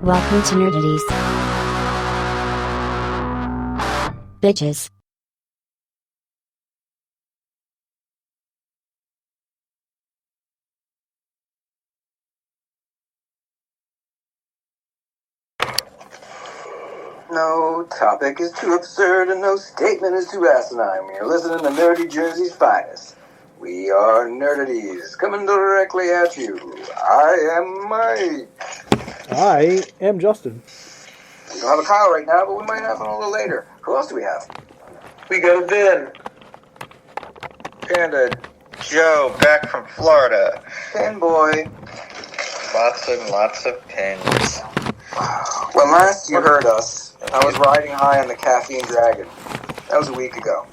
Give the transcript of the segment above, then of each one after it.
Welcome to Nerdities. Bitches. No topic is too absurd and no statement is too asinine when you're listening to Nerdy Jersey's finest. We are Nerdities, coming directly at you. I am Mike. I am Justin. We don't have a Kyle right now, but we might have him a little later. Who else do we have? We got a Vin. And a Joe back from Florida. Pin boy. Lots and lots of pins. When last you heard us, I was riding high on the caffeine dragon. That was a week ago.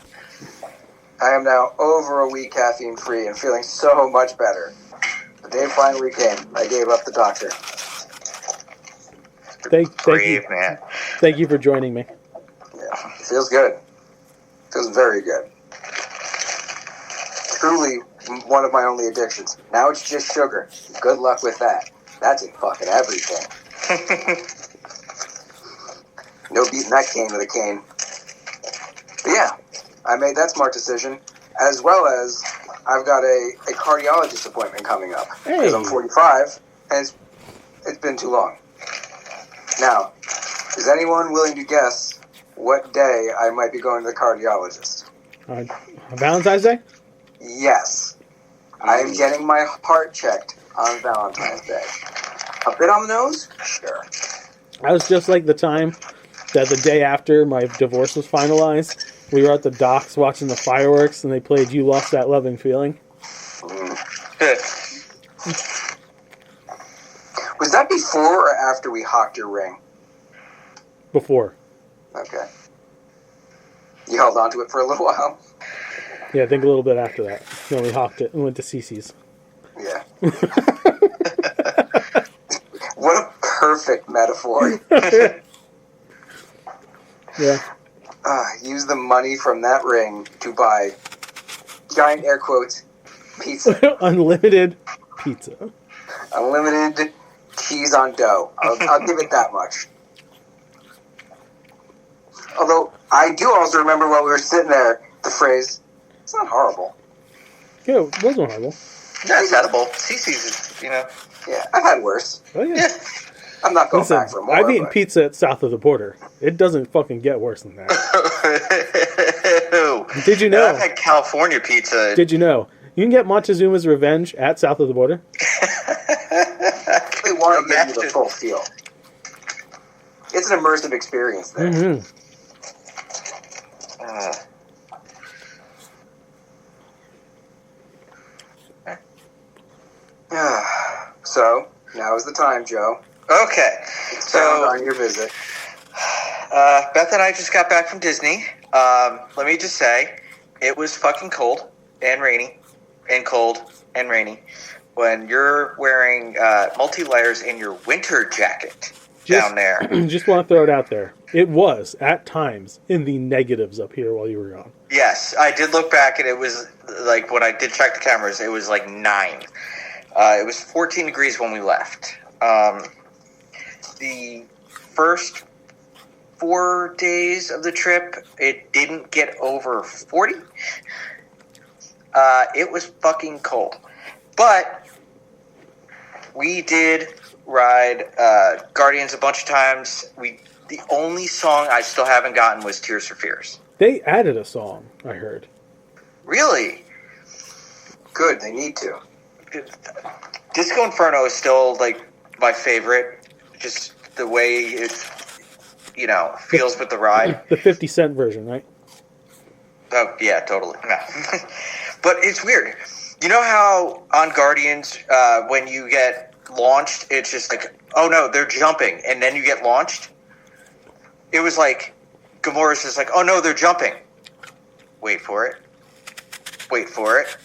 I am now over a week caffeine free and feeling so much better. The day finally came. I gave up the doctor. Thank you for joining me. Yeah, feels good. Feels very good. Truly one of my only addictions. Now it's just sugar. Good luck with that. That's in fucking everything. No beating that cane with a cane. But yeah, I made that smart decision, as well as I've got a cardiologist appointment coming up. Because I'm 45, and it's been too long. Now, is anyone willing to guess what day I might be going to the cardiologist? Valentine's Day? Yes. I am getting my heart checked on Valentine's Day. A bit on the nose? Sure. I was just like the time that the day after my divorce was finalized, we were at the docks watching the fireworks and they played You Lost That Loving Feeling. Good. Was that before or after we hawked your ring? Before. Okay. You held on to it for a little while? Yeah, I think a little bit after that. Then we hawked it and went to Cece's. Yeah. What a perfect metaphor. Yeah. Use the money from that ring to buy, giant air quotes, pizza. Unlimited pizza. Unlimited cheese on dough. I'll give it that much. Although, I do also remember while we were sitting there, the phrase, it's not horrible. Yeah, it wasn't horrible. Yeah, it's edible. Cece's is, Yeah, I've had worse. Oh, yeah. I'm not going back for more. I've eaten pizza at south of the border. It doesn't fucking get worse than that. Did you know? I've had California pizza. Did you know? You can get Montezuma's Revenge at south of the border. They want to give you the full feel. It's an immersive experience there. Mm-hmm. So, now is the time, Joe. Okay. So, on your visit. Beth and I just got back from Disney. Let me just say, it was fucking cold and rainy and cold and rainy when you're wearing multi-layers in your winter jacket down there. Just want to throw it out there. It was, at times, in the negatives up here while you were gone. Yes, I did look back and it was, like, when I did check the cameras, it was like 9. It was 14 degrees when we left. The first 4 days of the trip, it didn't get over 40. It was fucking cold. But we did ride Guardians a bunch of times. The only song I still haven't gotten was Tears for Fears. They added a song, I heard. Really? Good, they need to. Disco Inferno is still, like, my favorite. Just the way it, feels with the ride. The 50 Cent version, right? Oh, yeah, totally. No. But it's weird. You know how on Guardians, when you get launched, it's just like, oh no, they're jumping, and then you get launched? It was like, Gamora's just like, oh no, they're jumping. Wait for it. Wait for it.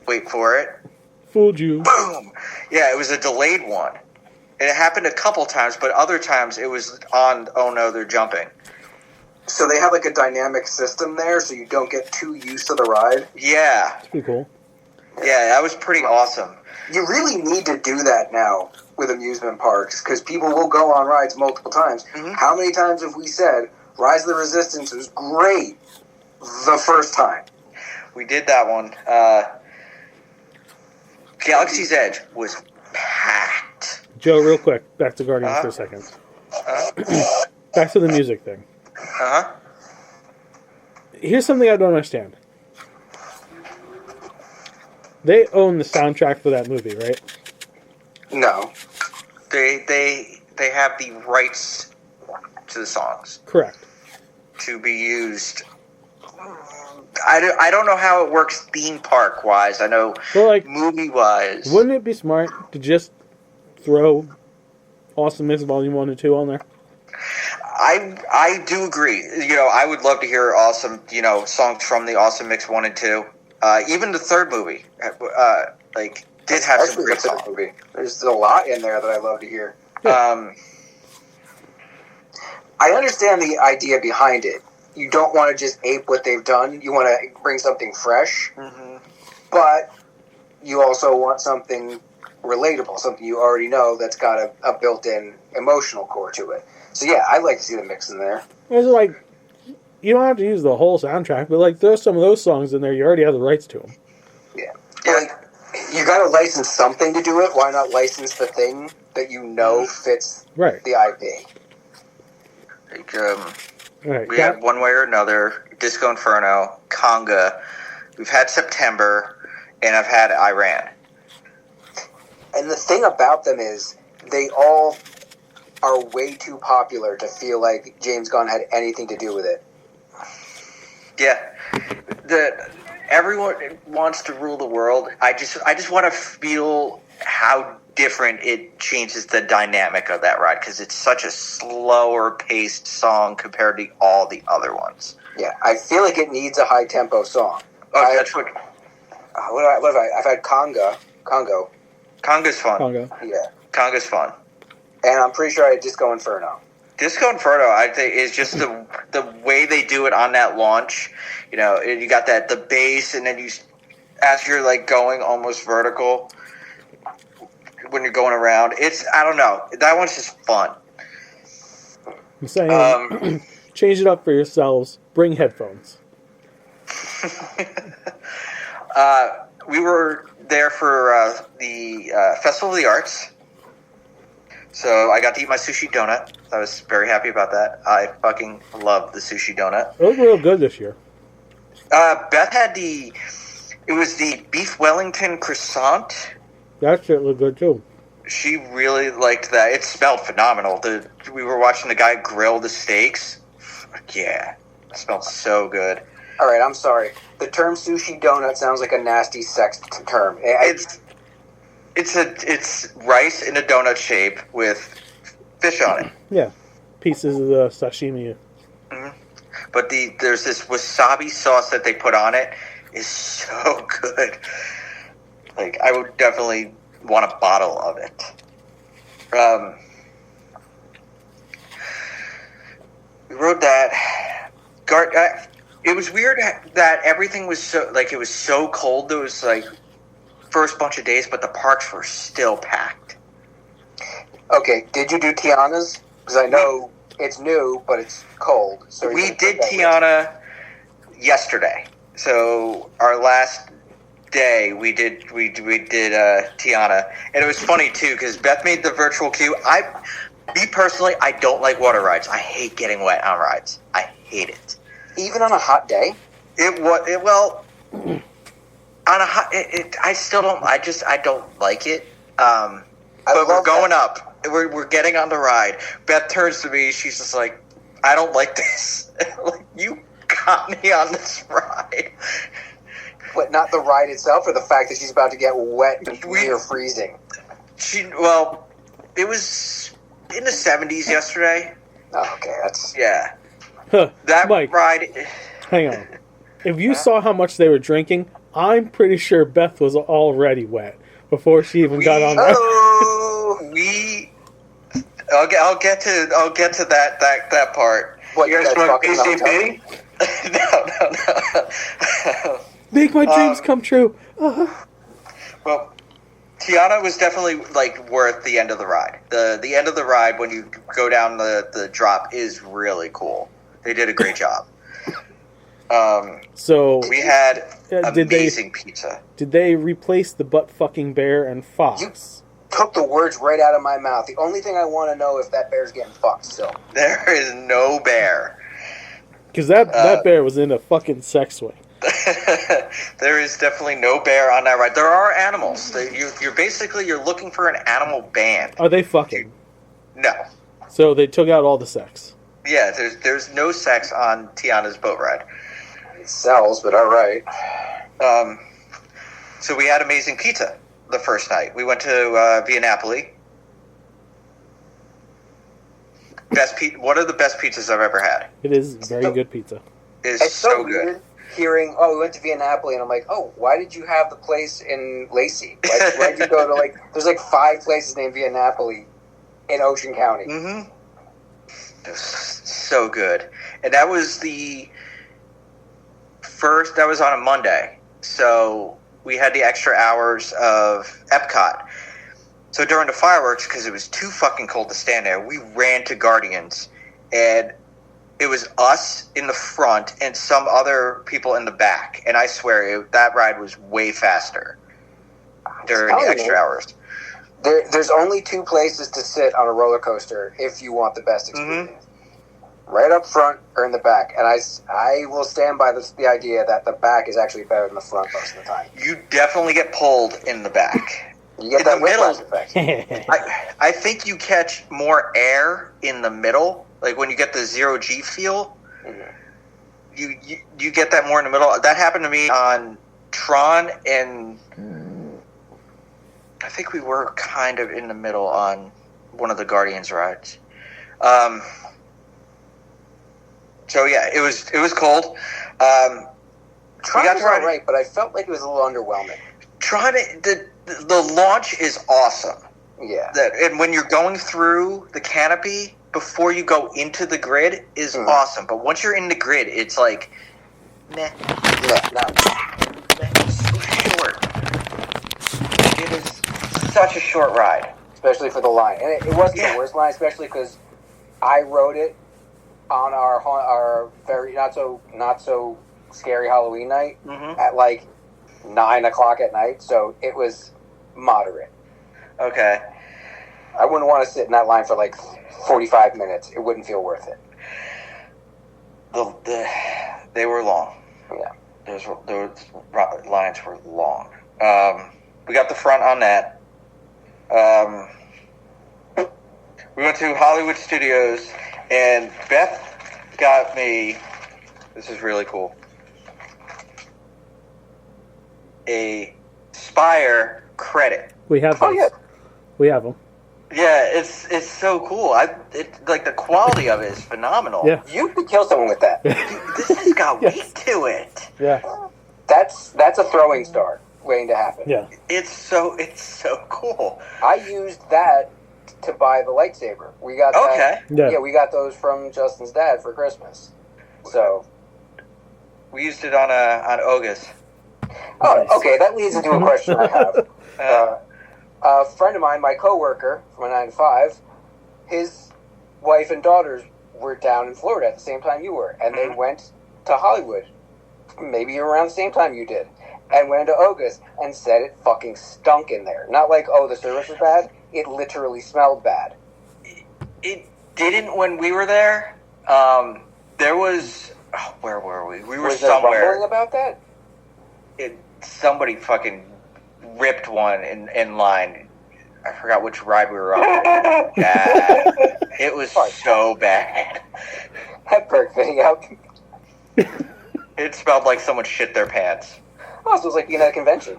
Wait for it. Fooled you. Boom! Yeah, it was a delayed one. It happened a couple times, but other times it was on, oh no, they're jumping. So they have like a dynamic system there so you don't get too used to the ride? Yeah. That's pretty cool. Yeah, that was pretty awesome. You really need to do that now with amusement parks because people will go on rides multiple times. Mhm. How many times have we said Rise of the Resistance was great the first time? We did that one. Galaxy's Edge was packed. Joe, real quick, back to Guardians for a second. Back to the music thing. Uh-huh. Here's something I don't understand. They own the soundtrack for that movie, right? No. They have the rights to the songs Correct. to be used. I don't know how it works theme park wise. I know But, like, movie wise. wouldn't it be smart to just throw Awesome Mix Volume 1 and 2 on there? I do agree. I would love to hear awesome, songs from the Awesome Mix 1 and 2. Even the third movie, did have some great songs. Movie. There's a lot in there that I love to hear. Yeah. I understand the idea behind it. You don't want to just ape what they've done. You want to bring something fresh. Mm-hmm. But you also want something relatable, something you already know that's got a built-in emotional core to it. So yeah, I'd like to see the mix in there. It's like, you don't have to use the whole soundtrack, but like, there's some of those songs in there, you already have the rights to them. Yeah. Like, you got to license something to do it. Why not license the thing that you know fits Right. the IP? Right. We had One Way or Another, Disco Inferno, Conga. We've had September, and I've had Iran. And the thing about them is, they all are way too popular to feel like James Gunn had anything to do with it. Yeah, everyone wants to rule the world. I just want to feel how different it changes the dynamic of that ride because it's such a slower paced song compared to all the other ones. Yeah, I feel like it needs a high tempo song. That's what. What have I? I've had Congo. Conga's fun. Conga. Yeah, Conga's fun. and I'm pretty sure I had Disco Inferno. Disco Inferno, I think, is just the way they do it on that launch. You got the bass, and then as you're like going almost vertical when you're going around. I don't know. That one's just fun. I'm saying, change it up for yourselves. Bring headphones. We were there for the Festival of the Arts. So I got to eat my sushi donut. I was very happy about that. I fucking love the sushi donut. It was real good this year. Beth had it was the beef Wellington croissant. That shit looked good too. She really liked that. It smelled phenomenal. We were watching the guy grill the steaks. Yeah, it smelled so good. All right, I'm sorry. The term sushi donut sounds like a nasty sex term. It's rice in a donut shape with fish on it. Yeah, pieces of the sashimi. Mm-hmm. But there's this wasabi sauce that they put on it is so good. Like, I would definitely want a bottle of it. We rode that. It was weird that everything was so, like, it was so cold those, like, first bunch of days, but the parks were still packed. Okay, did you do Tiana's? Because I know it's new, but it's cold. So We did Tiana yesterday. So our last day, we did Tiana, and it was funny too because Beth made the virtual queue. Me personally, I don't like water rides. I hate getting wet on rides. I hate it. Even on a hot day? On a hot, I still don't. I don't like it. But we're going up. We're getting on the ride. Beth turns to me. She's just like, I don't like this. Like, you got me on this ride. But not the ride itself, or the fact that she's about to get wet and near freezing. It was in the 70s yesterday. Oh, okay, that's Yeah. Huh, That Mike, ride. hang on. If you saw how much they were drinking, I'm pretty sure Beth was already wet before she even got on that. I'll get to that part. what you guys smoke fucking PCP? No. Make my dreams come true. Well, Tiana was definitely like worth the end of the ride. The end of the ride when you go down the drop is really cool. They did a great job. So we had amazing pizza. Did they replace the butt fucking bear and fox? You took the words right out of my mouth. The only thing I want to know if that bear's getting fucked still. There is no bear. Because that bear was in a fucking sex swing. There is definitely no bear on that ride. There are animals. You're looking for an animal band. Are they fucking? No. So they took out all the sex. Yeah, there's no sex on Tiana's boat ride. It sells, but all right. So we had amazing pizza the first night. We went to Via Napoli. One of the best pizzas I've ever had. It is very good pizza. It's so good. Hearing, we went to Via Napoli, and I'm like, why did you have the place in Lacey? Why did you go to, there's 5 places named Via Napoli in Ocean County. Mm-hmm. It was so good. And that was that was on a Monday. So we had the extra hours of Epcot. So during the fireworks, because it was too fucking cold to stand there, we ran to Guardians, and it was us in the front and some other people in the back. And I swear, that ride was way faster during the extra hours. There's only 2 places to sit on a roller coaster if you want the best experience. Mm-hmm. Right up front or in the back. And I will stand by the idea that the back is actually better than the front most of the time. You definitely get pulled in the back. You get that whiplash effect. I think you catch more air in the middle. Like when you get the 0G feel, mm-hmm. you get that more in the middle. That happened to me on Tron, and I think we were kind of in the middle on one of the Guardians rides. So yeah, it was cold. Tron was all right, but I felt like it was a little underwhelming. Tron, the launch is awesome. Yeah. And when you're going through the canopy before you go into the grid is awesome. But once you're in the grid, it's like, meh. Yeah, It's so short. It is such a short ride. Especially for the line. And it wasn't the worst line, especially because I rode it on our very not so scary Halloween night at 9 o'clock at night. So it was moderate. Okay. I wouldn't want to sit in that line for 45 minutes. It wouldn't feel worth it. They were long. Yeah. Those lines were long. We got the front on that. We went to Hollywood Studios, and Beth got me, this is really cool, a Spire credit. We have those. Oh, yeah. We have them. Yeah, it's so cool. The quality of it is phenomenal. Yeah. You could kill someone with that. This has got weight to it. Yeah. That's a throwing star waiting to happen. Yeah. It's so cool. I used that to buy the lightsaber. We got that. Yeah. We got those from Justin's dad for Christmas. So we used it on Ogus. Oh, Nice. okay. That leads into a question I have. A friend of mine, my coworker from a 9 to 5, his wife and daughters were down in Florida at the same time you were, and they went to Hollywood, maybe around the same time you did, and went into Ogus and said it fucking stunk in there. Not the service was bad. It literally smelled bad. It didn't when we were there. There was where were we? We were Was there somewhere. rumbling about that? Somebody fucking ripped one in line. I forgot which ride we were on. Yeah, it was so bad. That perk fitting out. It smelled like someone shit their pants. Oh, so it was like being at a convention.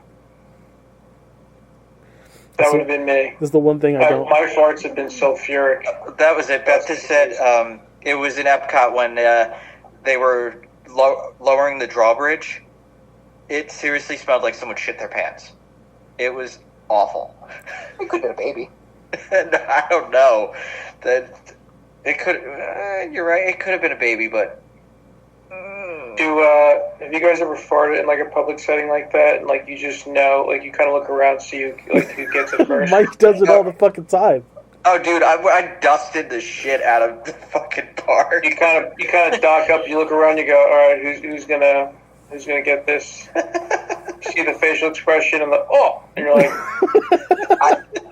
That would have been me. This is the one thing I don't. My farts have been sulfuric. That was it. Beth just said it was in Epcot when they were lowering the drawbridge. It seriously smelled like someone shit their pants. It was awful. It could have been a baby. I don't know. That it could. You're right. It could have been a baby, but Have you guys ever farted in like a public setting like that, and like you just know, like you kind of look around, see who gets it first? Mike does it all the fucking time. Oh, dude, I dusted the shit out of the fucking park. You kind of dock up, you look around, you go, all right, who's gonna get this? You see the facial expression and and you're like,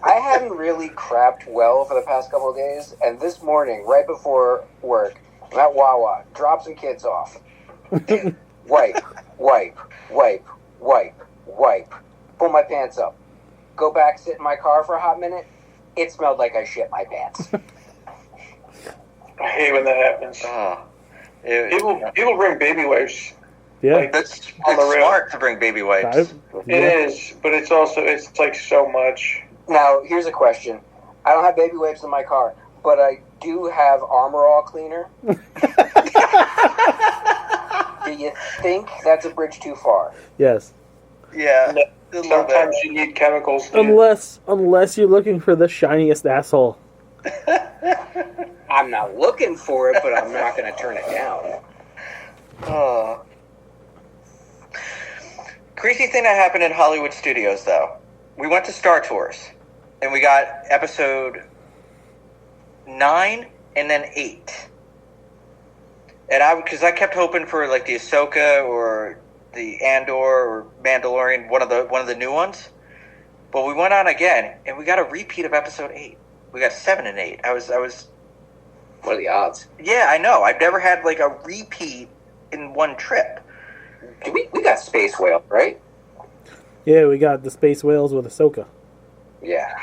I hadn't really crapped well for the past couple of days, and this morning, right before work, I'm at Wawa, drop some kids off. Wipe, pull my pants up, go back, sit in my car for a hot minute. It smelled like I shit my pants. I hate when that happens. People bring baby wipes. Yeah, Like, That's on the real. smart to bring baby wipes. It is, but it's like so much. Now, here's a question. I don't have baby wipes in my car, but I do have Armor All cleaner. Do you think that's a bridge too far? Yes. Yeah. Sometimes you need chemicals. Dude. Unless you're looking for the shiniest asshole. I'm not looking for it, but I'm not going to turn it down. Oh. Crazy thing that happened in Hollywood studios, though. We went to Star Tours, and we got episode 9 and then 8. And because I kept hoping for like the Ahsoka or the Andor or Mandalorian, one of the new ones. But we went on again, and we got a repeat of episode 8. We got 7 and 8. I was. What are the odds? Yeah, I know. I've never had like a repeat in one trip. We got Space Whale, right? Yeah, we got the space whales with Ahsoka. Yeah.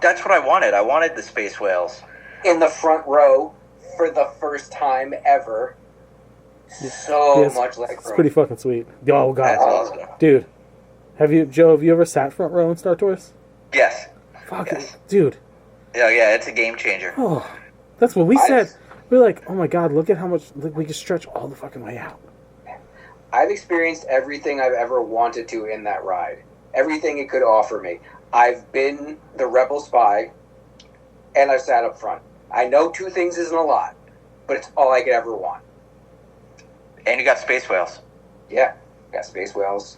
That's what I wanted. I wanted the space whales. In the front row for the first time ever. So much leg room. It's pretty fucking sweet. Oh, God. That's awesome. Dude, have you ever sat front row in Star Tours? Yes. Fuck Yes. it. Dude. Oh, yeah, it's a game changer. Oh, that's what we said. We're like, oh my God, look at how much we can stretch all the fucking way out. I've experienced everything I've ever wanted to in that ride. Everything it could offer me. I've been the rebel spy, and I've sat up front. I know 2 things isn't a lot, but it's all I could ever want. And you got space whales. Yeah, got space whales.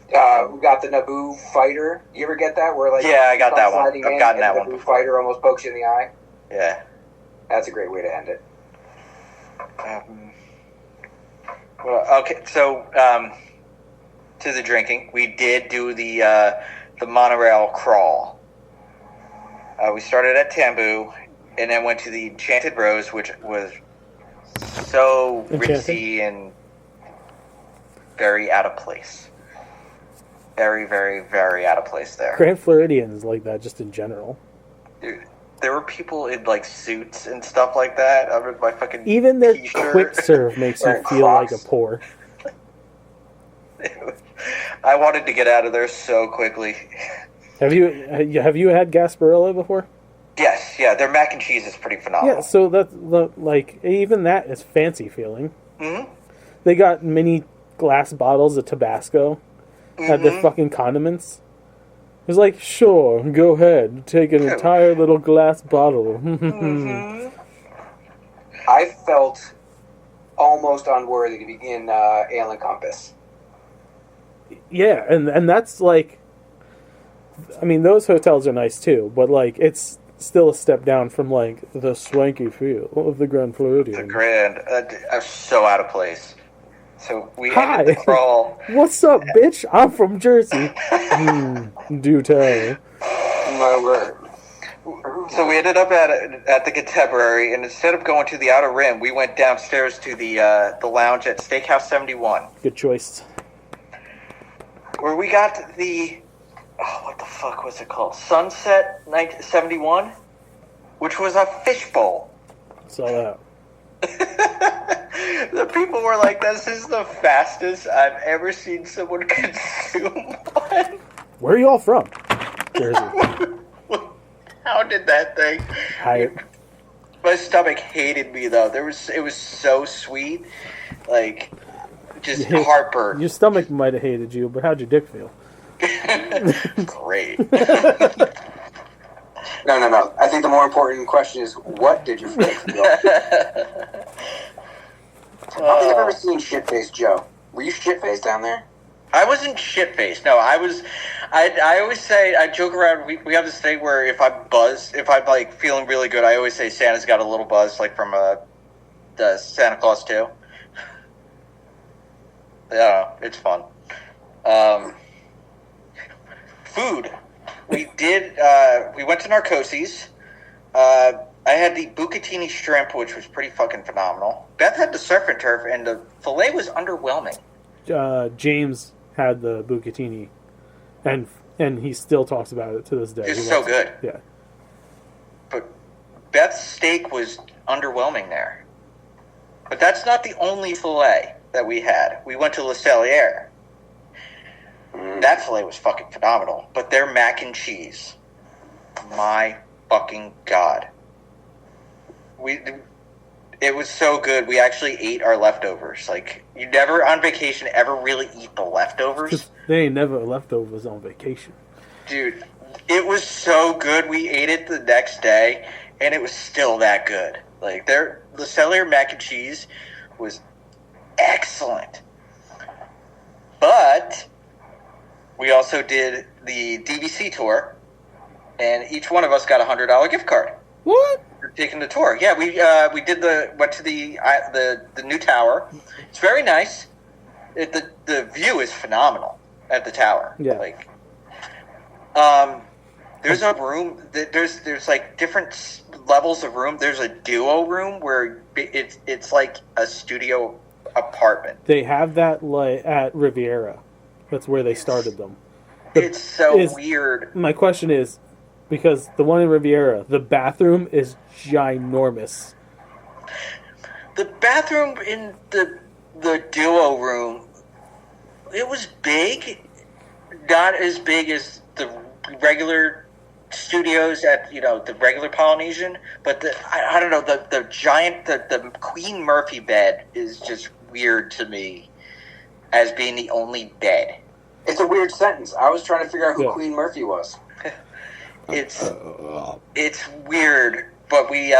We got the Naboo fighter. You ever get that? Where like Yeah, I got that one. sliding I've in gotten and that the one Naboo before. fighter almost pokes you in the eye. Yeah. That's a great way to end it. Well, okay, so to the drinking, we did do the monorail crawl. We started at Tambu, and then went to the Enchanted Rose, which was so ritzy and very out of place. Very, very, very out of place there. Grand Floridian is like that just in general. Dude, there were people in like suits and stuff like that under my fucking Even their t-shirt. quick serve makes you feel like a poor. I wanted to get out of there so quickly. Have you had Gasparilla before? Yes, yeah, their mac and cheese is pretty phenomenal. Yeah, so that's like even that is fancy feeling. Mm-hmm. They got mini glass bottles of Tabasco at their fucking condiments. It's like, sure, go ahead, take an entire little glass bottle. I felt almost unworthy to be in Ale and Compass. Yeah, and that's like, I mean, those hotels are nice too, but like, it's still a step down from like the swanky feel of the Grand Floridian. The Grand, so out of place. So we ended the crawl. What's up, bitch? I'm from Jersey. Do tell. My word. So we ended up at the Contemporary, and instead of going to the Outer Rim, we went downstairs to the lounge at Steakhouse 71. Good choice. Where we got the, what the fuck was it called? Sunset 71, which was a fishbowl. Saw that. The people were like, this is the fastest I've ever seen someone consume one. Where are you all from? Jersey. How did that thing? My stomach hated me though. It was so sweet, like just heartburn. Your stomach might have hated you, but how'd your dick feel? Great. No. I think the more important question is, what did your stomach feel? I don't think I've ever seen shit-faced Joe. Were you shit-faced down there? I wasn't shit-faced. No, I was. I always say, I joke around. We have this thing where if I'm like feeling really good, I always say Santa's got a little buzz, like from the Santa Claus 2. Yeah, it's fun. Food. We did. We went to Narcosis. I had the bucatini shrimp, which was pretty fucking phenomenal. Beth had the surf and turf, and the filet was underwhelming. James had the bucatini, and he still talks about it to this day. It's so good. Yeah. But Beth's steak was underwhelming there. But that's not the only filet that we had. We went to Le Cellier. That filet was fucking phenomenal. But their mac and cheese, my fucking God. It was so good. We actually ate our leftovers. Like, you never on vacation ever really eat the leftovers. They ain't never leftovers on vacation. Dude, it was so good. We ate it the next day, and it was still that good. Like, the Cellier mac and cheese was excellent. But we also did the DVC tour, and each one of us got a $100 gift card. What? For taking the tour. Yeah, we went to the new tower. It's very nice. The view is phenomenal at the tower. Yeah. Like, there's a room that there's like different levels of room. There's a duo room where it's like a studio apartment. They have that like at Riviera. That's where they started them. It's so weird. My question is, because the one in Riviera, the bathroom is ginormous. The bathroom in the duo room, it was big. Not as big as the regular studios at the regular Polynesian, but I don't know, the giant the Queen Murphy bed is just weird to me as being the only bed. It's a weird sentence. I was trying to figure out who Queen Murphy was. It's weird, but we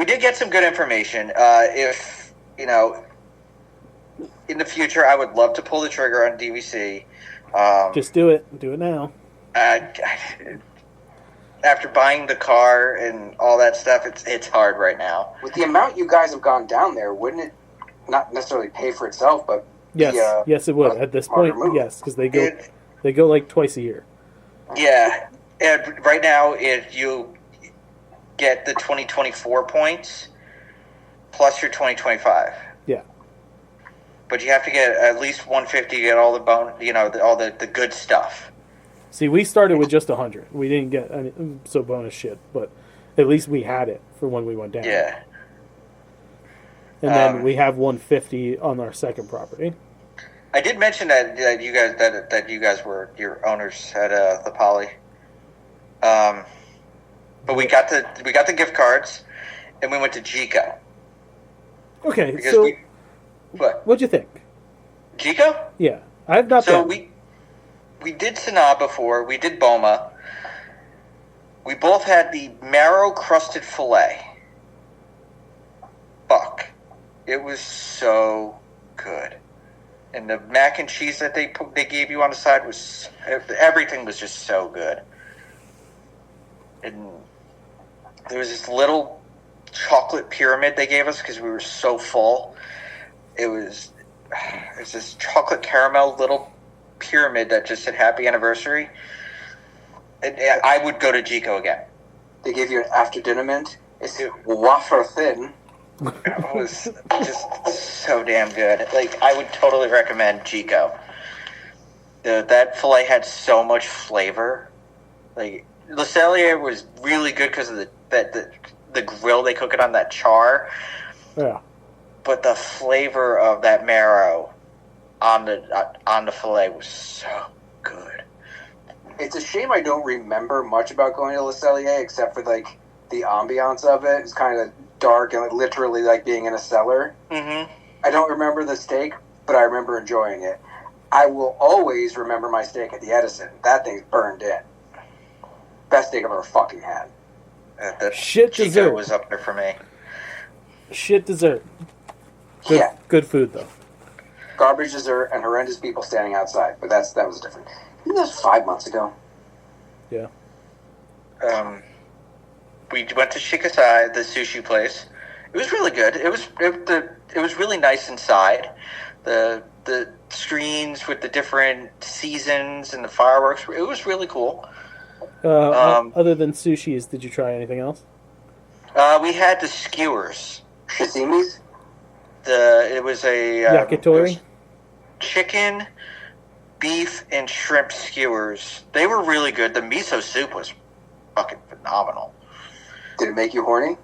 did get some good information. If in the future, I would love to pull the trigger on DVC. Just do it. Do it now. After buying the car and all that stuff, it's hard right now. With the amount you guys have gone down there, wouldn't it not necessarily pay for itself, but yes, yes, it would. At this point, yes, because they go like twice a year. Yeah, and right now, if you get the 2024 points plus your 2025. Yeah. But you have to get at least 150 to get all the all the good stuff. See, we started with just 100. We didn't get any bonus shit, but at least we had it for when we went down. Yeah. And then we have 150 on our second property. I did mention that you guys that you guys were your owners at the Poly. But we got the gift cards, and we went to Jico. Okay, because so what'd you think? Jico? Yeah, I've not. So we did Sanaa before. We did Boma. We both had the marrow crusted fillet. Fuck, it was so good. And the mac and cheese that they gave you on the side was everything was just so good. And there was this little chocolate pyramid they gave us because we were so full. It was this chocolate caramel little pyramid that just said happy anniversary. And I would go to Jico again. They gave you an after dinner mint. It's wafer thin. It was just so damn good. Like, I would totally recommend Jico. That filet had so much flavor. Like, Le Cellier was really good because of the grill they cook it on, that char. Yeah. But the flavor of that marrow on the filet was so good. It's a shame I don't remember much about going to Le Cellier except for like the ambiance of it. It's kind of dark and like, literally like being in a cellar. Mm-hmm. I don't remember the steak, but I remember enjoying it. I will always remember my steak at the Edison. That thing's burned in. Best steak I've ever fucking had. The Shit Jico dessert was up there for me. Shit dessert. Good food though. Garbage dessert and horrendous people standing outside, but that was different. That was 5 months ago. Yeah. We went to Shikasai, the sushi place. It was really good. It was really nice inside. The screens with the different seasons and the fireworks. It was really cool. Other than sushis, did you try anything else? We had the skewers. Sashimis? It was a Yakitori? Chicken, beef, and shrimp skewers. They were really good. The miso soup was fucking phenomenal. Did it make you horny?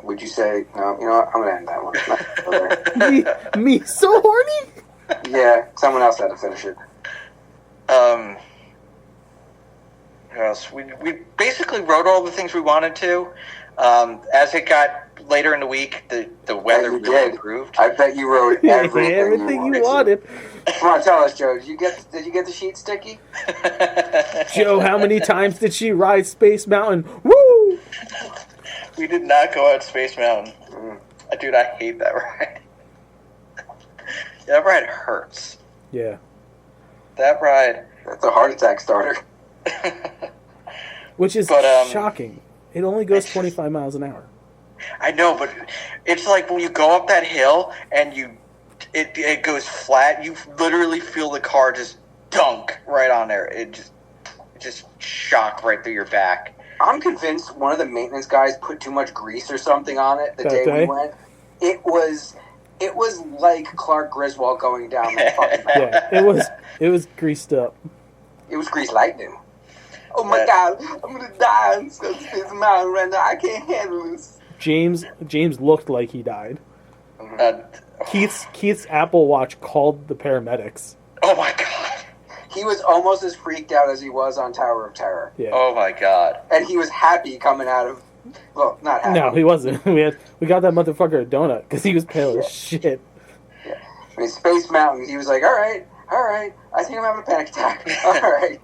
Would you say, no, you know what, I'm going to end that one. me so horny? Yeah, someone else had to finish it. What else? We basically wrote all the things we wanted to. As it got later in the week, the weather really improved. I bet you wrote everything you wanted. Come on, tell us, Joe. Did you get the sheet sticky? Joe, how many times did she ride Space Mountain? Woo! We did not go out Space Mountain. Dude, I hate that ride. That ride hurts. Yeah. That ride. That's a heart attack starter. Which is shocking. It only goes 25 miles an hour. I know, but it's like when you go up that hill and it goes flat, you literally feel the car just dunk right on there. It just shock right through your back. I'm convinced one of the maintenance guys put too much grease or something on it the day we went. It was like Clark Griswold going down the fucking mountain. Yeah, it was greased up. It was grease lightning. Oh my God, I'm gonna die on this mountain right now. I can't handle this. James looked like he died. Keith's Apple Watch called the paramedics. Oh my God. He was almost as freaked out as he was on Tower of Terror. Yeah. Oh my God. And he was happy coming out of... Well, not happy. No, he wasn't. We got that motherfucker a donut because he was pale as shit. Yeah. I mean, Space Mountain, he was like, all right, I think I'm having a panic attack. All right.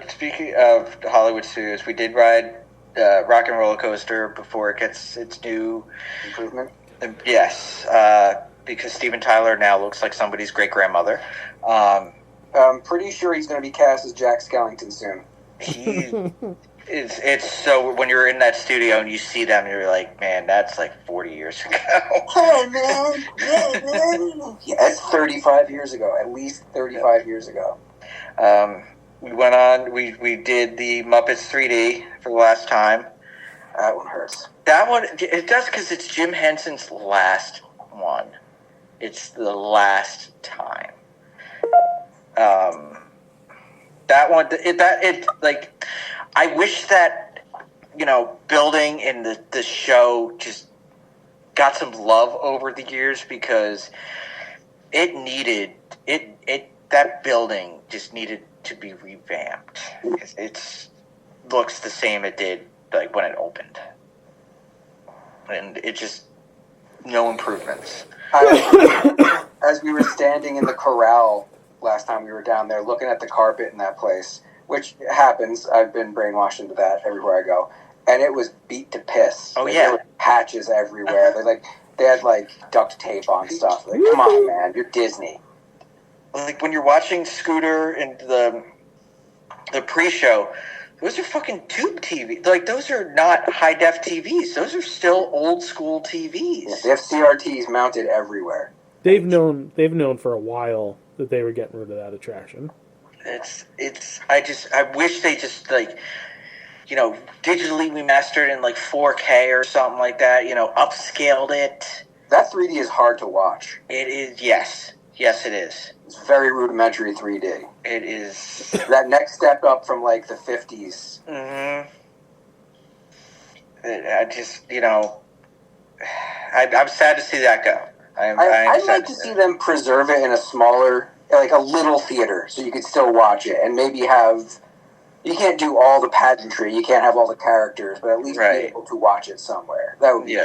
Speaking of Hollywood studios, we did ride Rock and Roller Coaster before it gets its new... Improvement? Yes, because Steven Tyler now looks like somebody's great-grandmother. I'm pretty sure he's going to be cast as Jack Skellington soon. It's so when you're in that studio and you see them, you're like, man, that's like 40 years ago. Hey, man. Yeah, that's 35 years ago. At least 35 years ago. We went on. We did the Muppets 3D for the last time. That one hurts. That one, it does because it's Jim Henson's last one. It's the last time. That one, like, I wish that, building and the show just got some love over the years because it needed, that building just needed to be revamped. It looks the same it did, like, when it opened. And it just, no improvements. As we were standing in the corral last time we were down there looking at the carpet in that place, which happens, I've been brainwashed into that everywhere I go, and it was beat to piss. Oh, like, yeah. There were patches everywhere. They had duct tape on stuff. Like, come on, man, you're Disney. Like, when you're watching Scooter and the pre-show, those are fucking tube TV. Like, those are not high-def TVs. Those are still old-school TVs. Yeah, they have CRTs mounted everywhere. They've known for a while that they were getting rid of that attraction. I wish they just, digitally remastered in, 4K or something like that, upscaled it. That 3D is hard to watch. It is, yes. Yes, it is. It's very rudimentary 3D. It is. That next step up from, the 50s. Mm-hmm. I just, I'm sad to see that go. I'd like to see them preserve it in a smaller, a little theater, so you could still watch it, and maybe have. You can't do all the pageantry, you can't have all the characters, but at least be able to watch it somewhere. That would be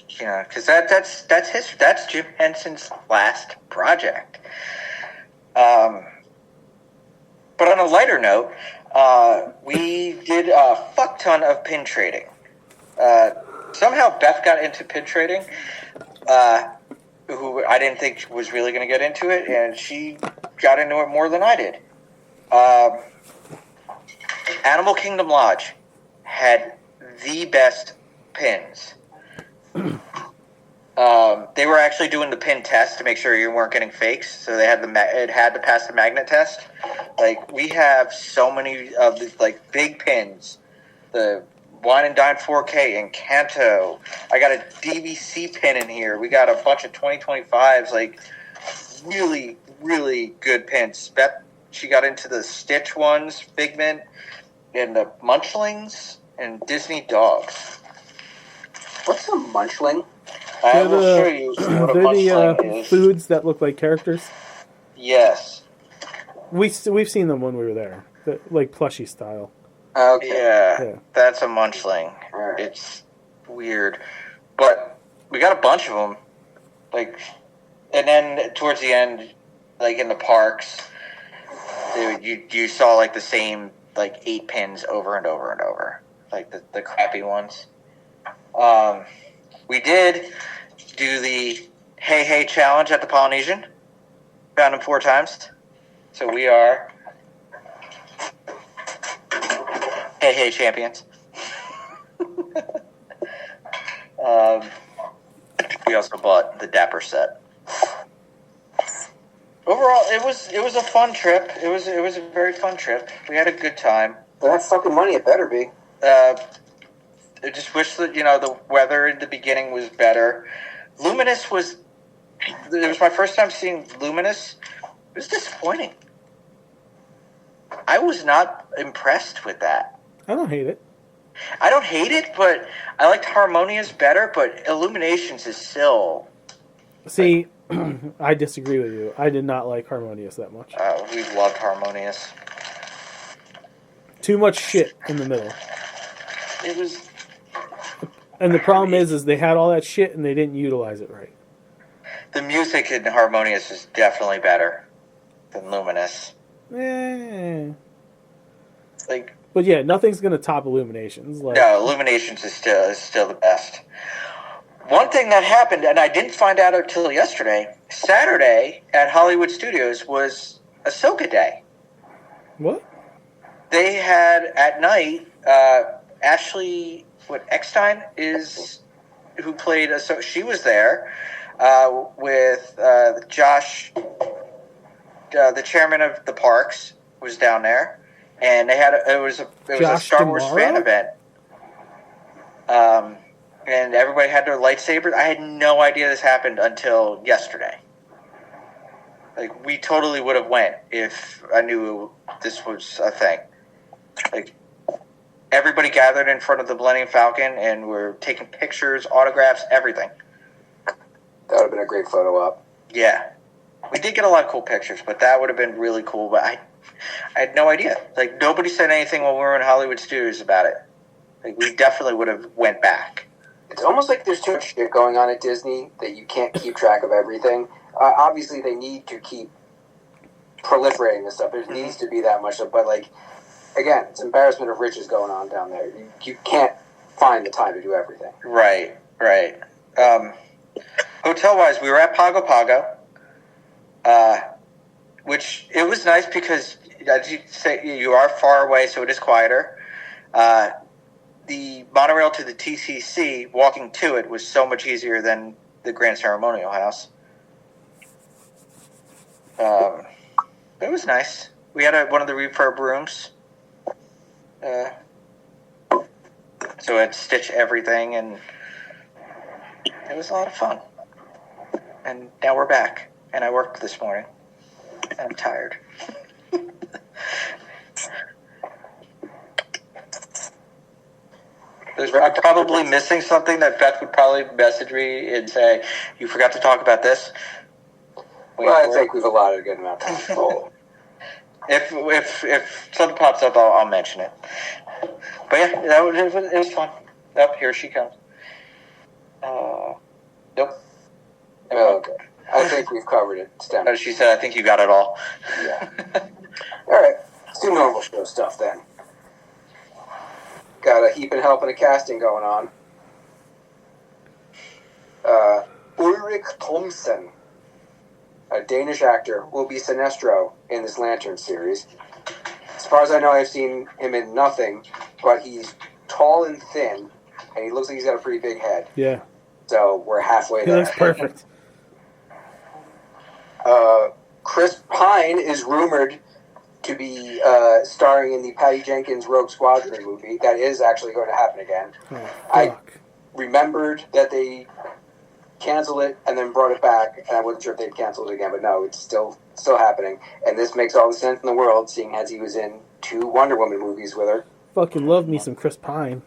because that's Jim Henson's last project. But on a lighter note, we did a fuck ton of pin trading. somehow Beth got into pin trading, who I didn't think was really going to get into it, and she got into it more than I did. Animal Kingdom Lodge had the best pins. They were actually doing the pin test to make sure you weren't getting fakes, so they had it had to pass the magnet test. Like, we have so many of the big pins, the Wine and Dine 4K and Kanto. I got a DVC pin in here. We got a bunch of 2025s, like really, really good pins. Beth, she got into the Stitch ones, Figment, and the Munchlings, and Disney Dogs. What's a munchling? I will show you what a they're Munchling the is. foods that look like characters. Yes. We've seen them when we were there, like plushie style. Okay. Yeah, that's a Munchling. Right. It's weird, but we got a bunch of them. Like, and then towards the end, like in the parks, you saw like the same 8 pins over and over and over, like the crappy ones. We did do the Hey Hey challenge at the Polynesian. Found him 4 times. So we are Hey Hey champions. We also bought the Dapper set. Overall, it was a fun trip. It was a very fun trip. We had a good time. For that fucking money, it better be. I just wish that the weather in the beginning was better. Luminous was. It was my first time seeing Luminous. It was disappointing. I was not impressed with that. I don't hate it. I don't hate it, but I liked Harmonious better. But Illuminations is still. See, I disagree with you. I did not like Harmonious that much. We loved Harmonious. Too much shit in the middle. It was. And the problem is they had all that shit and they didn't utilize it right. The music in Harmonious is definitely better than Luminous. But yeah, nothing's gonna top Illuminations. No, Illuminations is still the best. One thing that happened, and I didn't find out until yesterday, Saturday at Hollywood Studios was Ahsoka Day. What? They had at night Ashley Eckstein who played Ahsoka. She was there with Josh, the chairman of the parks, was down there, and they had it was a Star Wars fan event. And everybody had their lightsabers. I had no idea this happened until yesterday. Like, we totally would have went if I knew this was a thing. Like, everybody gathered in front of the Millennium Falcon and were taking pictures, autographs, everything. That would have been a great photo op. Yeah. We did get a lot of cool pictures, but that would have been really cool. But I had no idea. Like, nobody said anything when we were in Hollywood Studios about it. Like, we definitely would have went back. It's almost like there's too much shit going on at Disney that you can't keep track of everything. Obviously, they need to keep proliferating this stuff. There needs to be that much stuff. But, again, it's embarrassment of riches going on down there. You can't find the time to do everything. Right. Hotel-wise, we were at Pago Pago, which it was nice because, as you say, you are far away, so it is quieter. The monorail to the TCC, walking to it, was so much easier than the Grand Ceremonial House. It was nice. We had one of the refurb rooms. So I'd stitch everything, and it was a lot of fun. And now we're back, and I worked this morning. And I'm tired. I'm probably missing something that Beth would probably message me and say, "You forgot to talk about this." Well, I think we've allotted a good amount of time. If something pops up, I'll mention it. But yeah, it was fun. Oh, here she comes. Nope. Okay. I think we've covered it. As she said, I think you got it all. Yeah. All right. Let's do normal show stuff then. Got a heap and help and a casting going on. Ulrik Thomsen, a Danish actor, will be Sinestro in this Lantern series. As far as I know, I've seen him in nothing, but he's tall and thin, and he looks like he's got a pretty big head. Yeah. So we're halfway He there. looks perfect. Chris Pine is rumored to be starring in the Patty Jenkins Rogue Squadron movie. That is actually going to happen again. Oh, I fuck. remembered that they canceled it and then brought it back, and I wasn't sure if they'd canceled it again, but no, it's still happening. And this makes all the sense in the world, seeing as he was in 2 Wonder Woman movies with her. Fucking love me some Chris Pine.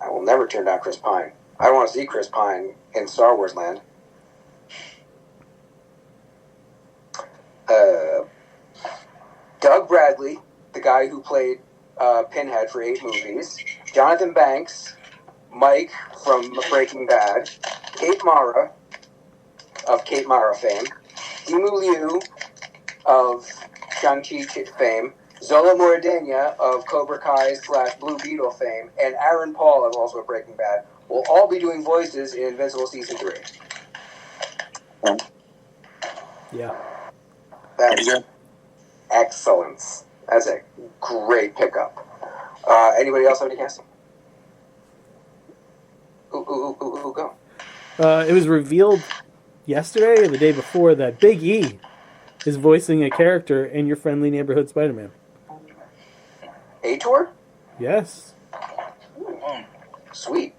I will never turn down Chris Pine. I want to see Chris Pine in Star Wars land. Doug Bradley, the guy who played Pinhead for 8 movies, Jonathan Banks, Mike from Breaking Bad, Kate Mara of Kate Mara fame, Simu Liu of Shang-Chi fame, Zola Moriadenia of Cobra Kai / Blue Beetle fame, and Aaron Paul of also Breaking Bad will all be doing voices in Invincible Season 3. Yeah. That's excellence. That's a great pickup. Anybody else have any casting? Who go? It was revealed yesterday or the day before that Big E is voicing a character in your Friendly Neighborhood Spiderman. A-Tour? Yes. Sweet.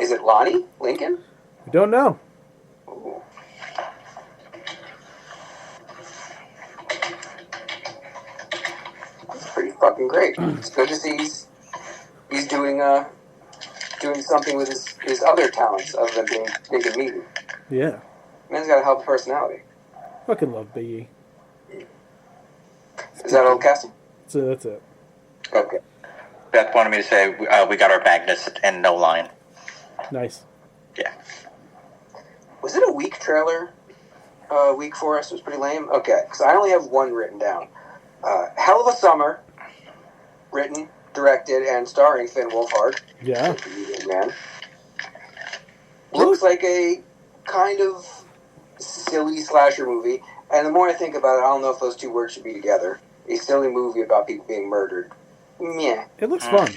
Is it Lonnie Lincoln? We don't know. Ooh. That's pretty fucking great. It's good to see he's doing something with his other talents other than being big and meaty. Yeah. Man's got a hell of a personality. Fucking love Big E. Is that all casting? So that's it. Okay. Beth wanted me to say we got our Magnus and no line. Nice. Yeah. Was it a weak trailer week for us? It was pretty lame. Okay, because I only have one written down. Hell of a Summer, written, directed, and starring Finn Wolfhard. Yeah. Man. Looks like a kind of silly slasher movie, and the more I think about it, I don't know if those two words should be together. A silly movie about people being murdered. Meh. It looks fun.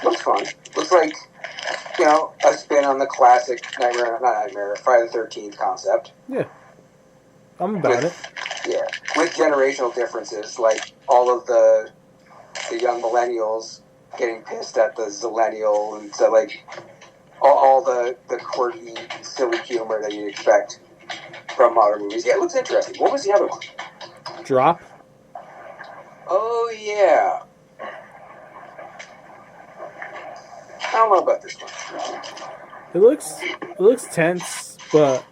Looks fun. Looks like, a spin on the classic Friday the 13th concept. Yeah. I'm about it. Yeah. With generational differences, like all of the young millennials getting pissed at the zillennial, and so like all the quirky, silly humor that you'd expect from modern movies. Yeah, it looks interesting. What was the other one? Drop. Oh, yeah. I don't know about this one. It looks tense, but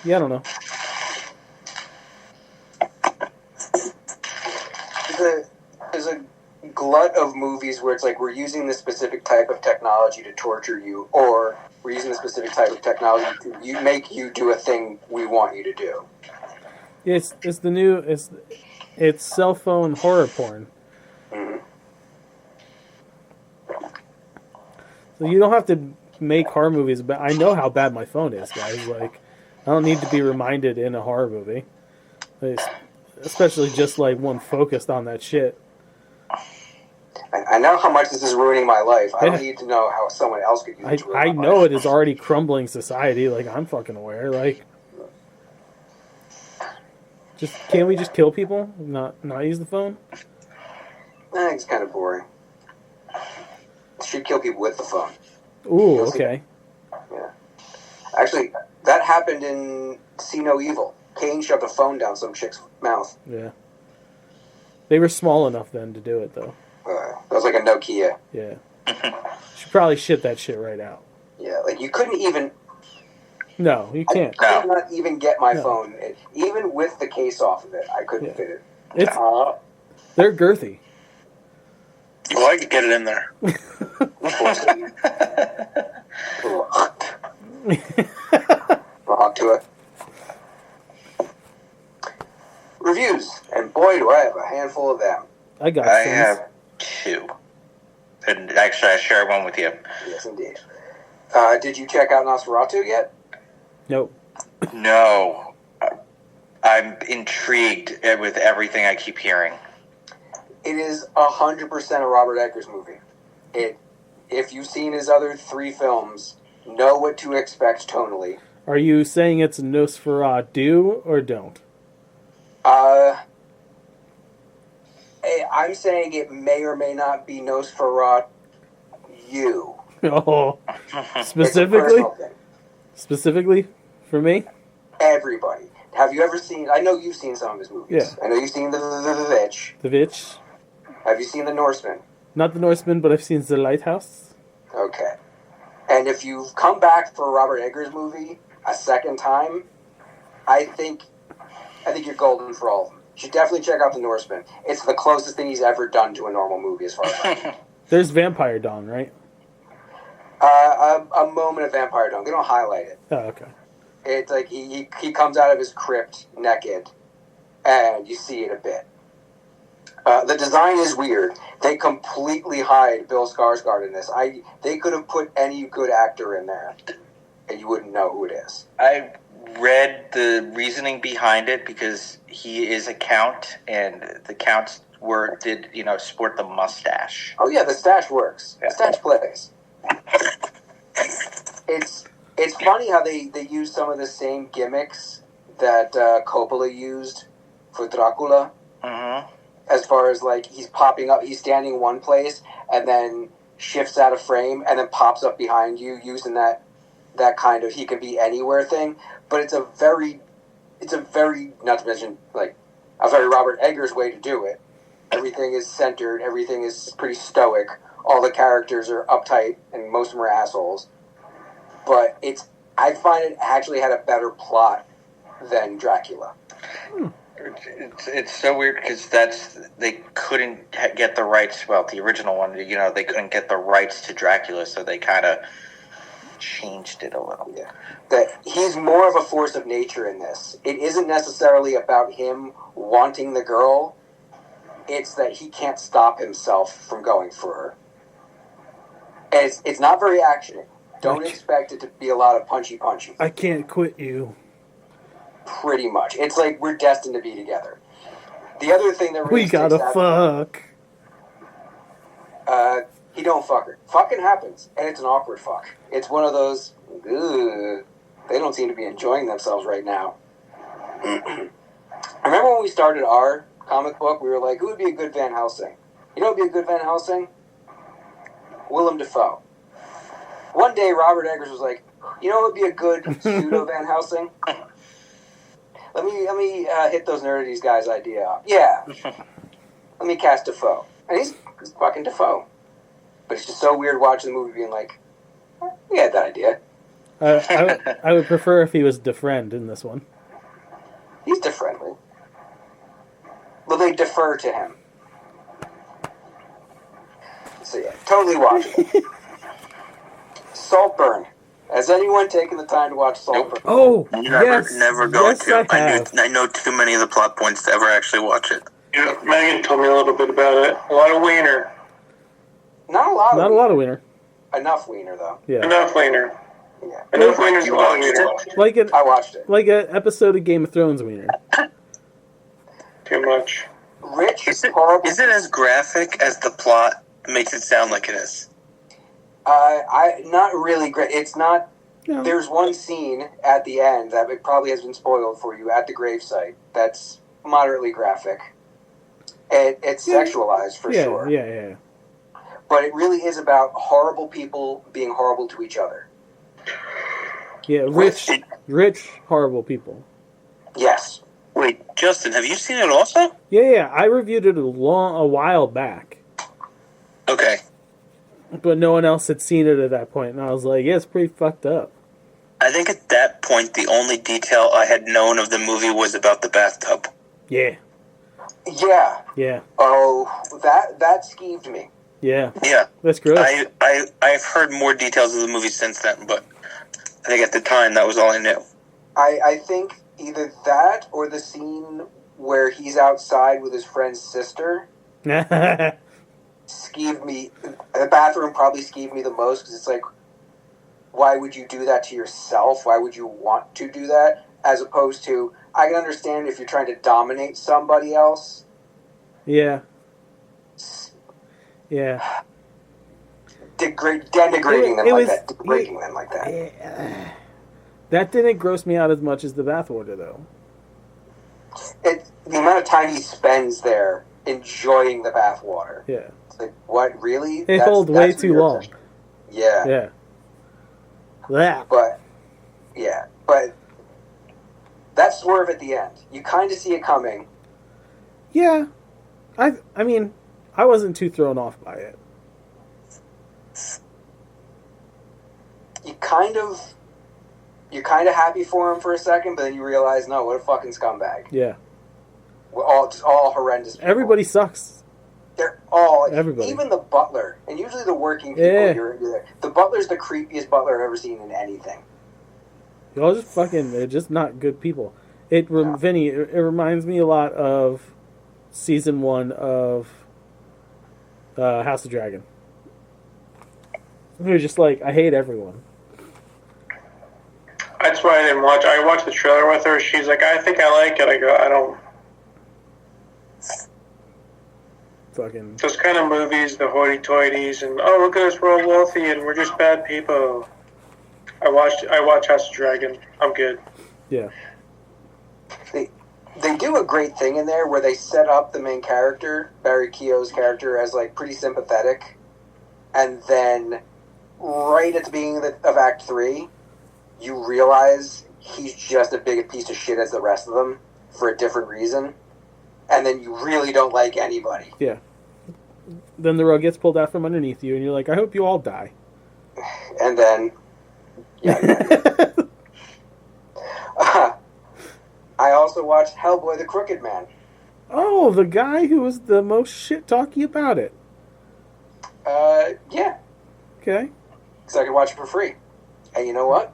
yeah, I don't know. There's a glut of movies where it's like we're using this specific type of technology to torture you, or we're using this specific type of technology to make you do a thing we want you to do. It's the new it's cell phone horror porn. Mm-hmm. So you don't have to make horror movies, but I know how bad my phone is, guys. Like, I don't need to be reminded in a horror movie, especially just like one focused on that shit. I know how much this is ruining my life. I don't need to know how someone else could use it to ruin I my know life. it is already crumbling society. Like, I'm fucking aware. Like, can't we just kill people? Not use the phone? It's kind of boring. Should kill people with the phone. Ooh, okay. Yeah. Actually, that happened in See No Evil. Kane shoved a phone down some chick's mouth. Yeah. They were small enough then to do it, though. That was like a Nokia. Yeah. Should probably shit that shit right out. Yeah, like you couldn't even... No, you can't. I could not even get my phone. Even with the case off of it, I couldn't fit it. They're girthy. Well, I could get it in there. Rock to it. Reviews, and boy, do I have a handful of them. I I have 2. And actually, I share one with you. Yes, indeed. Did you check out Nosferatu yet? Nope. No. I'm intrigued with everything I keep hearing. It is 100% a Robert Eggers movie. If you've seen his other 3 films, know what to expect tonally. Are you saying it's Nosferatu or don't? I'm saying it may or may not be Nosferatu. Oh, It's a specifically? personal thing. Specifically for me? Everybody. Have you ever seen... I know you've seen some of his movies. Yeah. I know you've seen The Witch. The Witch? Have you seen The Norseman? Not The Norseman, but I've seen The Lighthouse. Okay. And if you've come back for a Robert Eggers movie a second time, I think you're golden for all of them. You should definitely check out The Norseman. It's the closest thing he's ever done to a normal movie as far as I know. There's Vampire Dawn, right? A moment of Vampire Dawn. They don't highlight it. Oh, okay. It's like he comes out of his crypt naked, and you see it a bit. The design is weird. They completely hide Bill Skarsgård in this. They could have put any good actor in there, and you wouldn't know who it is. I read the reasoning behind it because he is a count, and the counts did sport the mustache. Oh yeah, the stash works. The stash plays. It's funny how they use some of the same gimmicks that Coppola used for Dracula. Mm-hmm. As far as like he's popping up, he's standing one place and then shifts out of frame and then pops up behind you, using that kind of he can be anywhere thing. But it's a very not to mention like a very Robert Eggers way to do it. Everything is centered. Everything is pretty stoic. All the characters are uptight, and most of them are assholes. But I find it actually had a better plot than Dracula. It's so weird because they couldn't get the rights. Well, the original one, they couldn't get the rights to Dracula, so they kind of changed it a little. Yeah, that he's more of a force of nature in this. It isn't necessarily about him wanting the girl. It's that he can't stop himself from going for her. And it's not very actiony. Don't expect it to be a lot of punchy. I can't quit you. Pretty much. It's like we're destined to be together. The other thing that really We gotta fuck. He don't fuck her. Fucking happens, and it's an awkward fuck. It's one of those, ugh, they don't seem to be enjoying themselves right now. I remember when we started our comic book, we were like, who would be a good Van Helsing? You know who would be a good Van Helsing? Willem Dafoe. One day, Robert Eggers was like, you know who would be a good pseudo Van Helsing? Let me hit those nerdities guys' idea up. Yeah. Let me cast Dafoe. And he's fucking Dafoe. But it's just so weird watching the movie being like, we had that idea. I would prefer if he was DeFriend in this one. He's friendly. Well, they defer to him. So yeah, totally watch it. Saltburn. Has anyone taken the time to watch Saltburn? Oh, Never going yes, to. I I know too many of the plot points to ever actually watch it. Yeah, Megan told me a little bit about it. A lot of wiener. Not a lot. Not a lot of wiener. Enough wiener though. Yeah. Enough wiener. Yeah. Enough wiener's a lot of wiener. I watched it. Like an episode of Game of Thrones wiener. Too much. Rich, Is it horrible. as graphic as the plot makes it sound like it is? Not really great. It's not. No. There's one scene at the end that it probably has been spoiled for you at the gravesite. That's moderately graphic. It's sexualized for sure. Yeah. But it really is about horrible people being horrible to each other. Yeah, rich, horrible people. Yes. Wait, Justin, have you seen it also? Yeah. I reviewed it a while back, Okay. but no one else had seen it at that point, and I was like, yeah, it's pretty fucked up. I think at that point, the only detail I had known of the movie was about the bathtub. Yeah. Yeah. Oh, that skeeved me. Yeah. Yeah. That's gross. I've heard more details of the movie since then, but I think at the time that was all I knew. I think either that or the scene where he's outside with his friend's sister. skeeved me. The bathroom probably skeeved me the most because it's like, why would you do that to yourself? Why would you want to do that? As opposed to, I can understand if you're trying to dominate somebody else. Yeah. Yeah. Denigrating them like that. Degrading them like that. Yeah. That didn't gross me out as much as the bathwater, though. The amount of time he spends there enjoying the bathwater. Yeah. It's like, what, really? It holds way too long. Yeah. Yeah. Yeah. But that swerve at the end, you kind of see it coming. Yeah. I mean, I wasn't too thrown off by it. You're kind of happy for him for a second, but then you realize, no, what a fucking scumbag. Yeah. We're all horrendous people. Everybody sucks. They're all... Everybody. Even the butler, and usually the working people, Yeah. you're there. The butler's the creepiest butler I've ever seen in anything. Y'all just fucking... They're just not good people. Vinny, it reminds me a lot of season 1 of House of Dragon. They're just like, I hate everyone. That's why I didn't watch. I watched the trailer with her. She's like, I think I like it. I go, I don't. Fucking... Those kind of movies, the hoity-toities, and oh, look at us, we're all wealthy and we're just bad people. I watched House of Dragon. I'm good. Yeah. They do a great thing in there where they set up the main character, Barry Keogh's character, as like pretty sympathetic, and then right at the beginning of Act 3, you realize he's just as big a piece of shit as the rest of them for a different reason, and then you really don't like anybody. Yeah. Then the rug gets pulled out from underneath you, and you're like, I hope you all die. And then, yeah. I also watched Hellboy the Crooked Man. Oh, the guy who was the most shit-talky about it. Yeah. Okay. Because I could watch it for free. And you know what?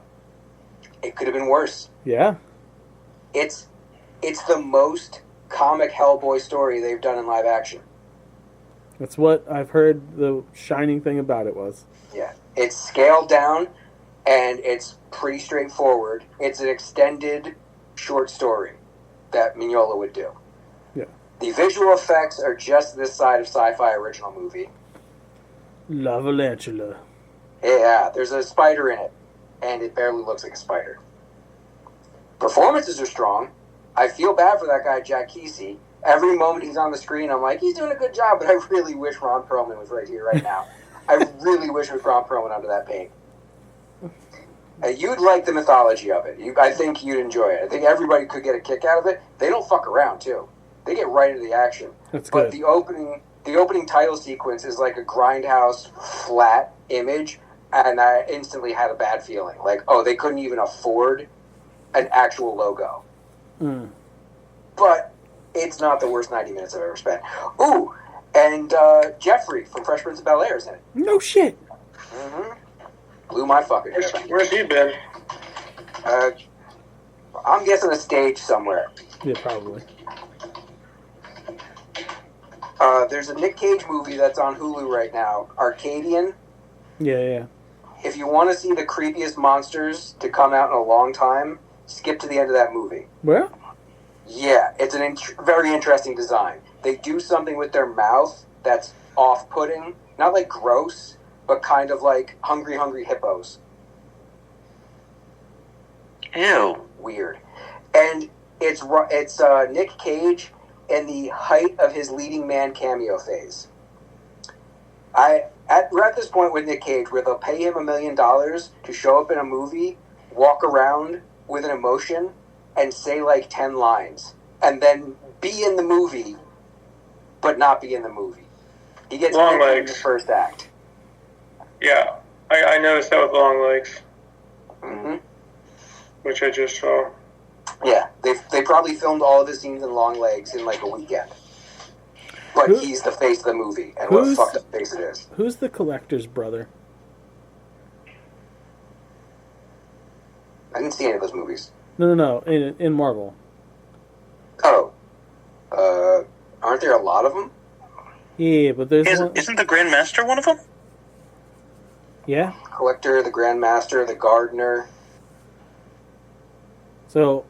It could have been worse. Yeah. It's the most comic Hellboy story they've done in live action. That's what I've heard the shining thing about it was. Yeah. It's scaled down, and it's pretty straightforward. It's an extended short story that Mignola would do. Yeah. The visual effects are just this side of sci-fi original movie. La Valantula. Yeah, there's a spider in it, and it barely looks like a spider. Performances are strong. I feel bad for that guy, Jack Kesey. Every moment he's on the screen, I'm like, he's doing a good job, but I really wish Ron Perlman was right here, right now. I really wish it was Ron Perlman under that paint. You'd like the mythology of it. I think you'd enjoy it. I think everybody could get a kick out of it. They don't fuck around, too. They get right into the action. That's but good. the opening title sequence is like a grindhouse flat image, and I instantly had a bad feeling. Like, oh, they couldn't even afford an actual logo. Mm. But it's not the worst 90 minutes I've ever spent. Ooh, and Jeffrey from Fresh Prince of Bel-Air is in it. No shit. Mm-hmm. Blew my fucking head. Where's he been? I'm guessing a stage somewhere. Yeah, probably. There's a Nick Cage movie that's on Hulu right now, Arcadian. Yeah. If you want to see the creepiest monsters to come out in a long time, skip to the end of that movie. Well? Yeah, it's an very interesting design. They do something with their mouth that's off-putting, not like gross, but kind of like hungry hippos. Ew. Weird. And it's Nick Cage in the height of his leading man cameo phase. We're at this point with Nick Cage where they'll pay him $1 million to show up in a movie, walk around with an emotion, and say like 10 lines, and then be in the movie, but not be in the movie. He gets Long in legs. the first act. Yeah, I noticed that with Long Legs, Mm-hmm. which I just saw. Yeah, they probably filmed all of his scenes in Long Legs in like a weekend. But he's the face of the movie, and what a fucked up face it is. Who's the collector's brother? I didn't see any of those movies. No. In Marvel. Oh. Aren't there a lot of them? Yeah, but there's one... Isn't the Grand Master one of them? Yeah. Collector, the Grandmaster, the Gardener. So,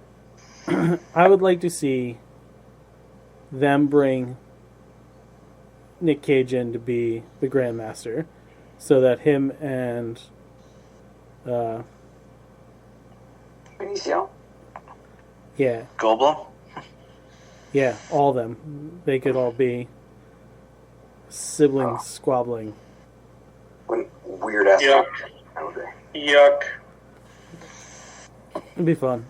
I would like to see them bring Nick Cage in to be the Grandmaster, so that him and Benicio? yeah, Goldblum? yeah, all of them, they could all be siblings squabbling. Weird ass. Yuck. Yuck. It'd be fun.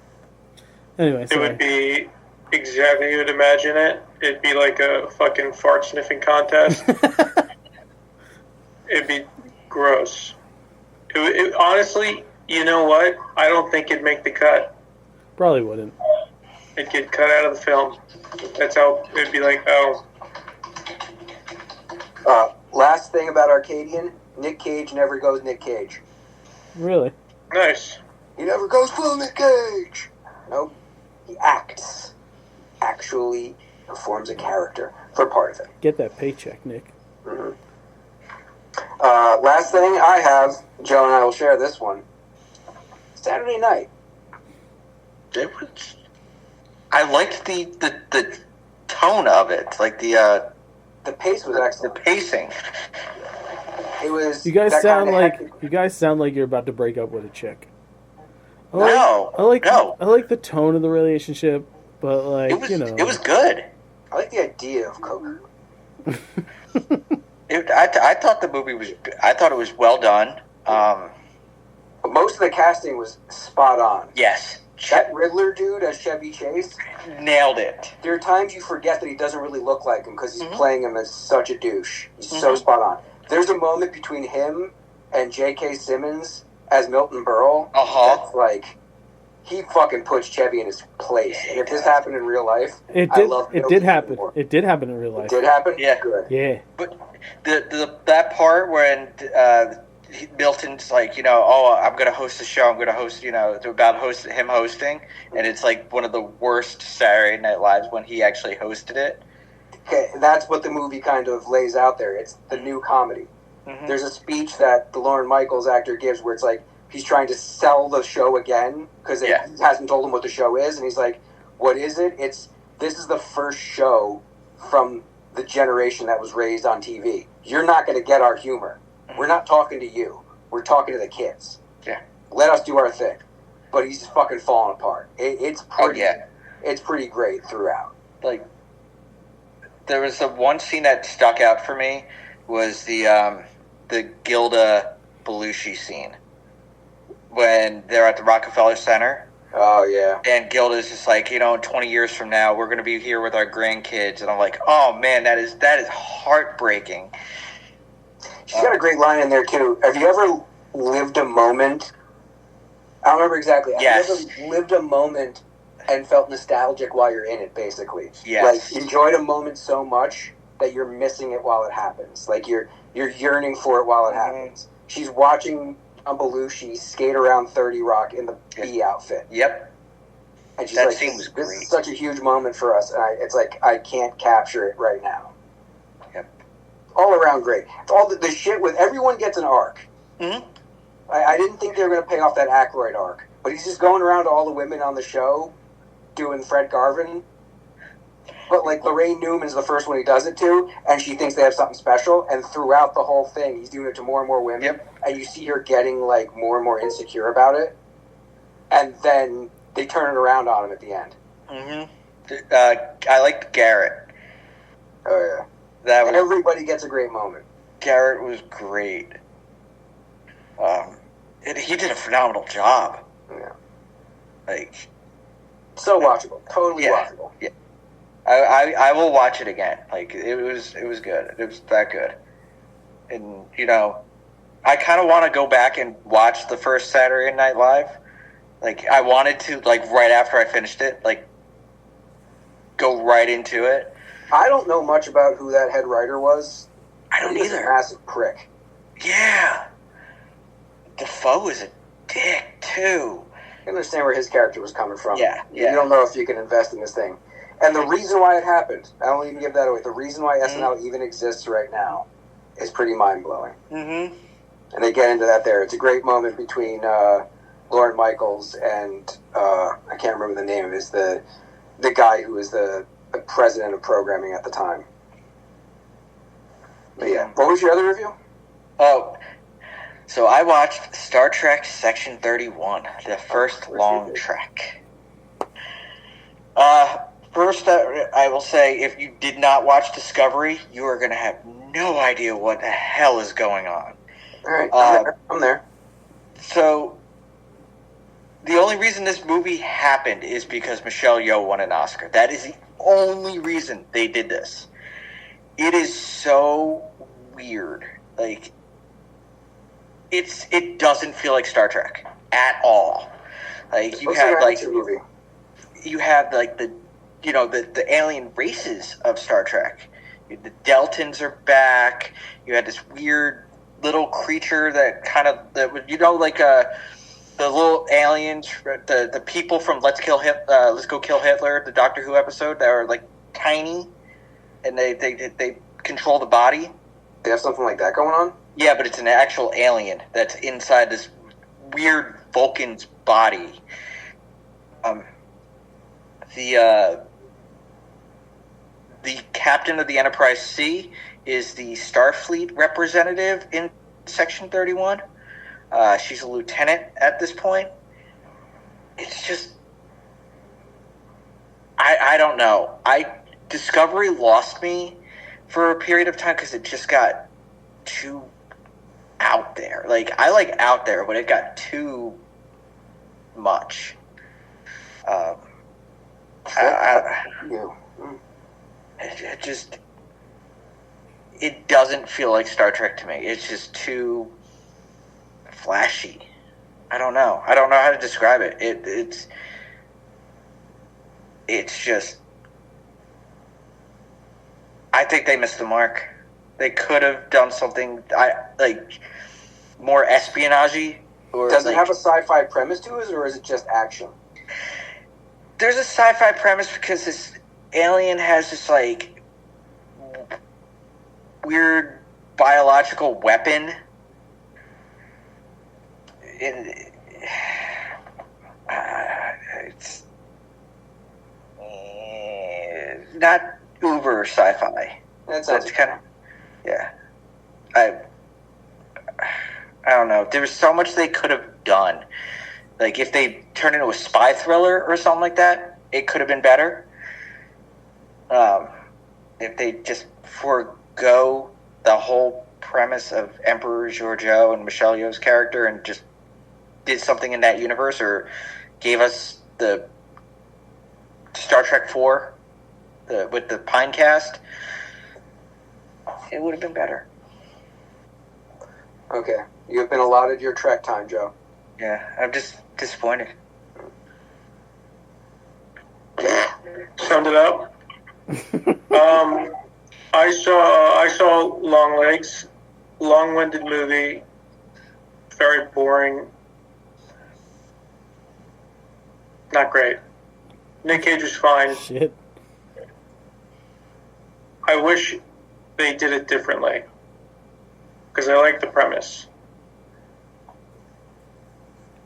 Anyway, It sorry. would be exactly you would imagine it. It'd be like a fucking fart sniffing contest. It'd be gross. Honestly, you know what? I don't think it'd make the cut. Probably wouldn't. It'd get cut out of the film. That's how it'd be like, oh. Last thing about Arcadian, Nick Cage never goes Nick Cage. Really? Nice. He never goes full Nick Cage. Nope. He acts. Actually performs a character for part of it. Get that paycheck, Nick. Mm-hmm. Last thing I have, Joe and I will share this one. Saturday night. It was. I liked the tone of it, like the pace was excellent. The pacing. It was. You guys that sound kinda like hectic- you're about to break up with a chick. I No. like the tone of the relationship, but like It was. you know, It was good. I like the idea of Coke. I thought the movie was. I thought it was well done. But most of the casting was spot on. Yes. That Riddler dude as Chevy Chase, Nailed it. there are times you forget that he doesn't really look like him because he's Mhm. playing him as such a douche. He's so spot on. There's a moment between him and J.K. Simmons as Milton Berle. That's like, he fucking puts Chevy in his place. And if this happened in real life, it I did. love It Milton did happen. more. It did happen in real life. It did happen? Yeah. Good. Yeah. But that part when Milton's like, I'm going to host the show. I'm going to host, it's about him hosting, and it's like one of the worst Saturday Night Lives when he actually hosted it. Okay, that's what the movie kind of lays out there. It's the new comedy. Mm-hmm. There's a speech that the Lorne Michaels actor gives where it's like he's trying to sell the show again because he hasn't told him what the show is, and he's like, "What is it? This is the first show from the generation that was raised on TV. You're not going to get our humor. We're not talking to you. We're talking to the kids. Yeah, let us do our thing." But he's just fucking falling apart. It's pretty. It's pretty great throughout. Like, there was the one scene that stuck out for me was the Gilda Belushi scene when they're at the Rockefeller Center. Oh, yeah. And Gilda's just like, 20 years from now, we're going to be here with our grandkids. And I'm like, oh, man, that is heartbreaking. She's got a great line in there, too. Have you ever lived a moment? I don't remember exactly. Yes. Have you ever lived a moment and felt nostalgic while you're in it, basically? Yes. Like, enjoyed a moment so much that you're missing it while it happens. Like, you're yearning for it while it happens. She's watching Belushi skate around 30 Rock in the B outfit. Yep. And she's That like, scene was this great. is such a huge moment for us. And it's like, I can't capture it right now. Yep. All around great. All the shit with everyone gets an arc. Mm-hmm. I didn't think they were going to pay off that Aykroyd arc. But he's just going around to all the women on the show doing Fred Garvin. But, like, Lorraine Newman's the first one he does it to, and she thinks they have something special, and throughout the whole thing, he's doing it to more and more women, and you see her getting, like, more and more insecure about it, and then they turn it around on him at the end. Mm-hmm. I liked Garrett. Oh, yeah. And everybody gets a great moment. Garrett was great. He did a phenomenal job. Yeah. Like, so watchable. Totally watchable. Yeah. I will watch it again. Like, it was good. It was that good. And, I kind of want to go back and watch the first Saturday Night Live. Like, I wanted to, like, right after I finished it, like, go right into it. I don't know much about who that head writer was. I don't He's either. a massive prick. Yeah. Defoe is a dick, too. I understand where his character was coming from. Yeah. You don't know if you can invest in this thing. And the reason why it happened, I don't even give that away. The reason why SNL even exists right now is pretty mind blowing. Mm-hmm. And they get into that there. It's a great moment between Lorne Michaels and I can't remember the name of it. The guy who was the president of programming at the time. But yeah, what was your other review? Oh, so I watched Star Trek Section 31, the first long trek. First, I will say, if you did not watch Discovery, you are going to have no idea what the hell is going on. All right, I'm there. So, the only reason this movie happened is because Michelle Yeoh won an Oscar. That is the only reason they did this. It is so weird. Like, it doesn't feel like Star Trek at all. Like, you have like the alien races of Star Trek. The Deltans are back. You had this weird little creature that the little aliens, the people from Let's Go Kill Hitler, the Doctor Who episode, that are like tiny, and they control the body. They have something like that going on? Yeah, but it's an actual alien that's inside this weird Vulcan's body. The captain of the Enterprise C is the Starfleet representative in Section 31. She's a lieutenant at this point. It's just... I don't know. Discovery lost me for a period of time because it just got too out there. Like, I like out there, but it got too much. It doesn't feel like Star Trek to me. It's just too flashy. I don't know how to describe it. It's just, I think they missed the mark. They could have done something more espionage-y. Does it have a sci-fi premise to it, or is it just action? There's a sci-fi premise because this alien has this like weird biological weapon. It's not uber sci-fi. That's kind of, yeah. I don't know. There was so much they could have done. Like, if they turned into a spy thriller or something like that, it could have been better. If they just forego the whole premise of Emperor Georgiou and Michelle Yeoh's character and just did something in that universe, or gave us the Star Trek 4 with the Pine cast, it would have been better. Okay. You have been allotted your Trek time, Joe. Yeah, I'm just disappointed. Summed it up. I saw Long Legs, long-winded movie, very boring, not great. Nick Cage was fine. Shit. I wish they did it differently, because I like the premise.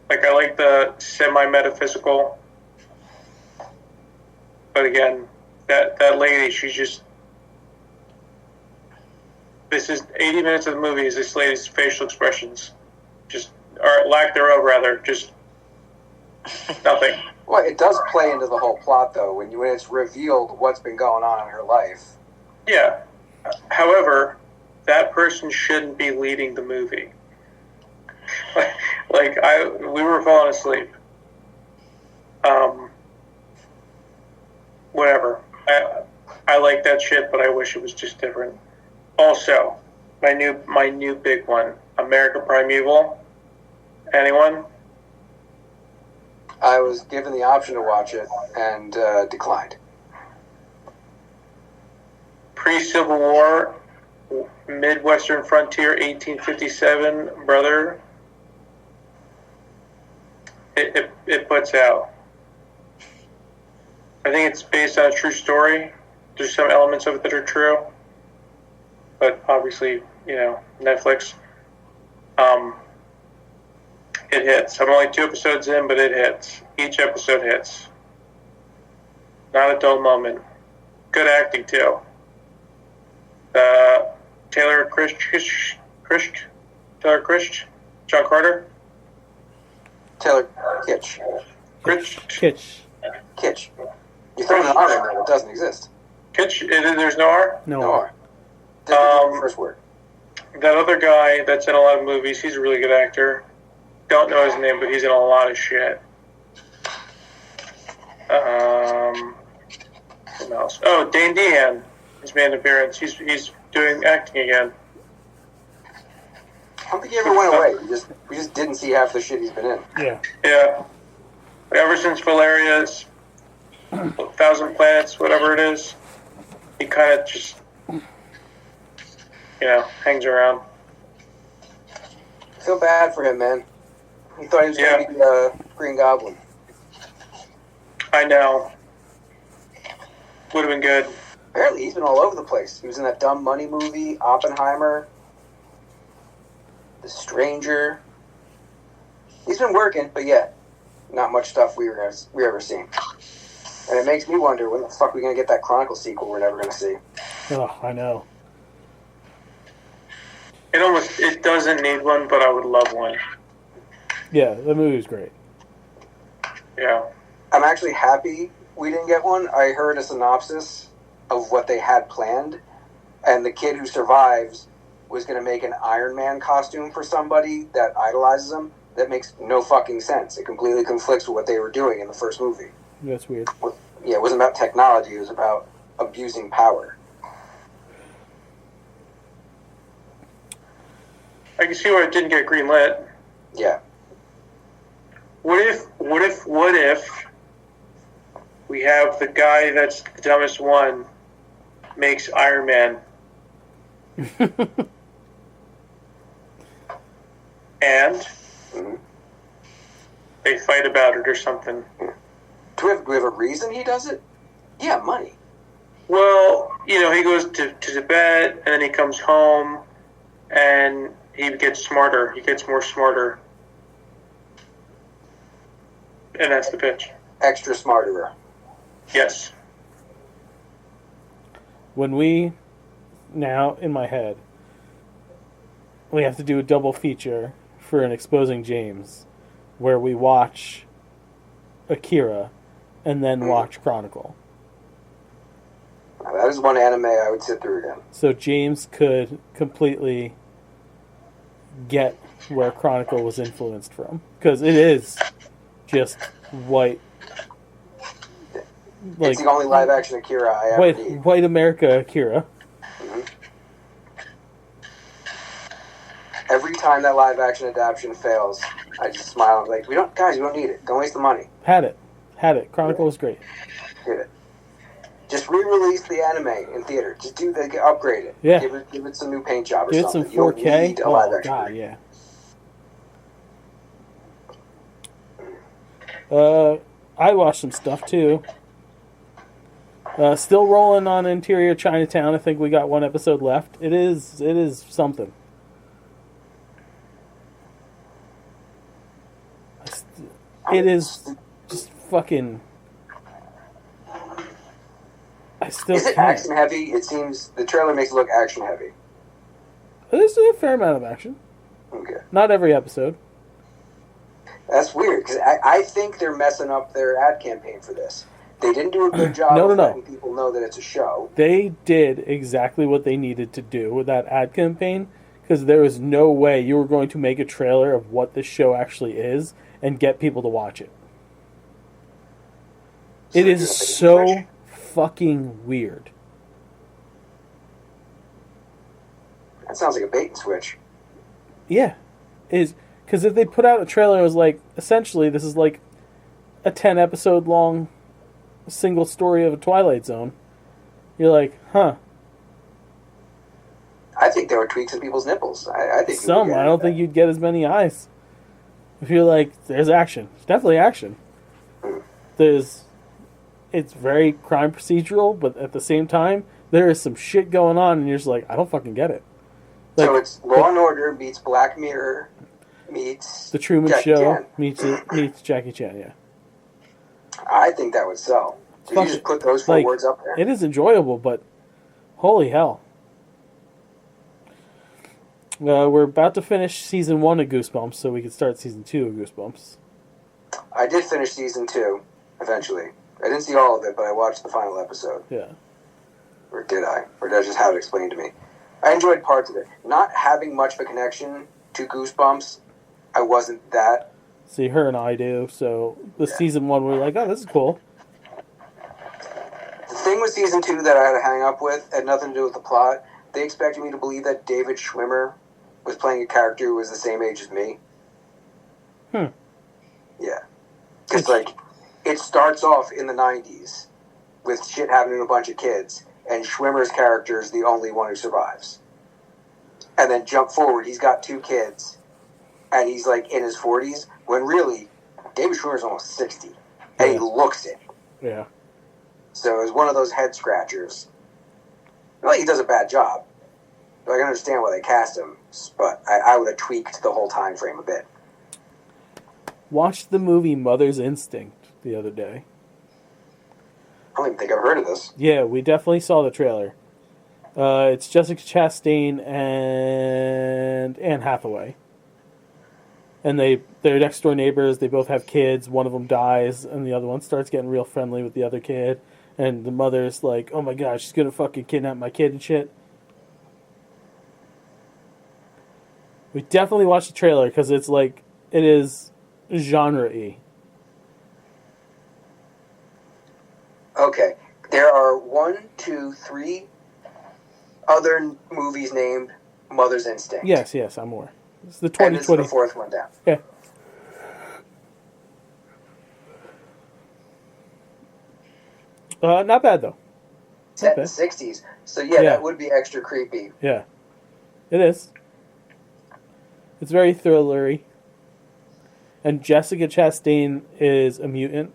Like, I like the semi-metaphysical, but again, that lady, she's just... This is 80 minutes of the movie is this lady's facial expressions. Or lack thereof, rather. Just nothing. Well, it does play into the whole plot, though, when it's revealed what's been going on in her life. Yeah. However, that person shouldn't be leading the movie. We were falling asleep. Whatever. I like that shit, but I wish it was just different. Also, my new big one, America Primeval. Anyone? I was given the option to watch it and declined. Pre-Civil War, Midwestern frontier, 1857, brother. It puts out. I think it's based on a true story. There's some elements of it that are true, but obviously, Netflix. It hits. I'm only 2 episodes in, but it hits. Each episode hits. Not a dull moment. Good acting too. Taylor Kitsch, John Carter. Taylor Kitsch. Kitsch. You throw an R in there that doesn't exist. Kitsch. There's no R. No R. Take the first word. That other guy that's in a lot of movies. He's a really good actor. Don't know his name, but he's in a lot of shit. Who else? Oh, Dane Dehan. He's made an appearance. He's doing acting again. I don't think he ever went away. We just didn't see half the shit he's been in. Yeah. Yeah. Ever since Valeria's 1,000 Planets, whatever it is, he kind of just, hangs around. I feel bad for him, man. He thought he was going to be the Green Goblin. I know. Would have been good. Apparently, he's been all over the place. He was in that Dumb Money movie, Oppenheimer, The Stranger. He's been working, but yet, not much stuff we ever seen. And it makes me wonder when the fuck we're going to get that Chronicle sequel we're never going to see. Oh, I know. It doesn't need one, but I would love one. Yeah, the movie's great. Yeah. I'm actually happy we didn't get one. I heard a synopsis of what they had planned, and the kid who survives was going to make an Iron Man costume for somebody that idolizes him. That makes no fucking sense. It completely conflicts with what they were doing in the first movie. That's weird. Yeah, it wasn't about technology. It was about abusing power. I can see why it didn't get greenlit. Yeah. What if we have the guy that's the dumbest one makes Iron Man? And they fight about it or something. Do we have a reason he does it? Yeah, money. Well, he goes to Tibet, and then he comes home, and he gets smarter. He gets more smarter. And that's the pitch. Extra smarter. Yes. When now in my head, we have to do a double feature for an Exposing James, where we watch Akira and then watch Chronicle. Now, that is one anime I would sit through again. So James could completely get where Chronicle was influenced from, because it is just white. Like, it's the only live action Akira I ever need. White America Akira. Mm-hmm. Every time that live action adaptation fails, I just smile and like, we don't need it. Don't waste the money. Had it. Chronicle was great. Get it. Just re-release the anime in theater. Just upgrade it. Yeah. Give it some new paint job or Give it something. some 4K. You don't need a live action. God, yeah. I watched some stuff too. Still rolling on Interior Chinatown. I think we got one episode left. It is something. It is just fucking. Is it action heavy? It seems the trailer makes it look action heavy. There's a fair amount of action. Okay. Not every episode. That's weird because I think they're messing up their ad campaign for this. They didn't do a good job of letting people know that it's a show. They did exactly what they needed to do with that ad campaign, because there was no way you were going to make a trailer of what this show actually is and get people to watch it. It is so fucking weird. That sounds like a bait and switch. Yeah. Because if they put out a trailer, it was like, essentially, this is like a 10-episode long single story of a Twilight Zone. You're like, huh. I think there were tweaks in people's nipples. I think some. I don't think you'd get as many eyes. If you're like, there's action. There's definitely action. There's it's very crime procedural, but at the same time, there is some shit going on, and you're just like, I don't fucking get it. Like, so it's Law and Order meets Black Mirror meets The Truman Jackie Show Chan. meets Jackie Chan, yeah. I think that would sell. If you just put those four words up there. It is enjoyable, but holy hell. We're about to finish season 1 of Goosebumps, so we can start season 2 of Goosebumps. I did finish season 2, eventually. I didn't see all of it, but I watched the final episode. Yeah. Or did I? Or did I just have it explained to me? I enjoyed parts of it. Not having much of a connection to Goosebumps, I wasn't that. See, her and I do, so season 1, we're like, oh, this is cool. The thing with season 2 that I had to hang up with had nothing to do with the plot. They expected me to believe that David Schwimmer was playing a character who was the same age as me. Yeah. Because, like, it starts off in the 90s with shit happening to a bunch of kids, and Schwimmer's character is the only one who survives. And then jump forward, he's got 2 kids, and he's, like, in his 40s, when really, David Schwimmer's almost 60, and he looks it. Yeah. So it was one of those head scratchers. Well, he does a bad job. So I can understand why they cast him, but I would have tweaked the whole time frame a bit. Watched the movie Mother's Instinct the other day. I don't even think I've heard of this. Yeah, we definitely saw the trailer. It's Jessica Chastain and Anne Hathaway. And they're next door neighbors. They both have kids. One of them dies, and the other one starts getting real friendly with the other kid. And the mother's like, oh my god, she's gonna fucking kidnap my kid and shit. We definitely watched the trailer because it's like, it is genre-y. Okay. There are 1, 2, 3 other movies named Mother's Instinct. Yes, I'm aware. It's the And this is 2020. the 4th one down. Yeah. Not bad, though. Set in the 60s. So, yeah, that would be extra creepy. Yeah. It is. It's very thrillery. And Jessica Chastain is a mutant.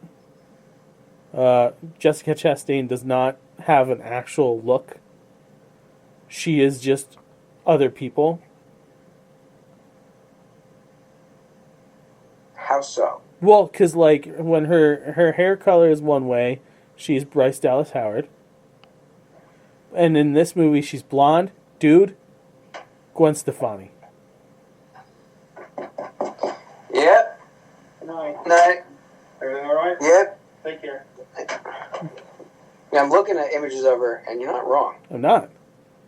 Jessica Chastain does not have an actual look. She is just other people. How so? Well, because, like, when her hair color is one way, she's Bryce Dallas Howard. And in this movie, she's blonde. Dude, Gwen Stefani. Yep. Night. Everything all right? Yep. Take care. Yeah, I'm looking at images of her, and you're not wrong. I'm not.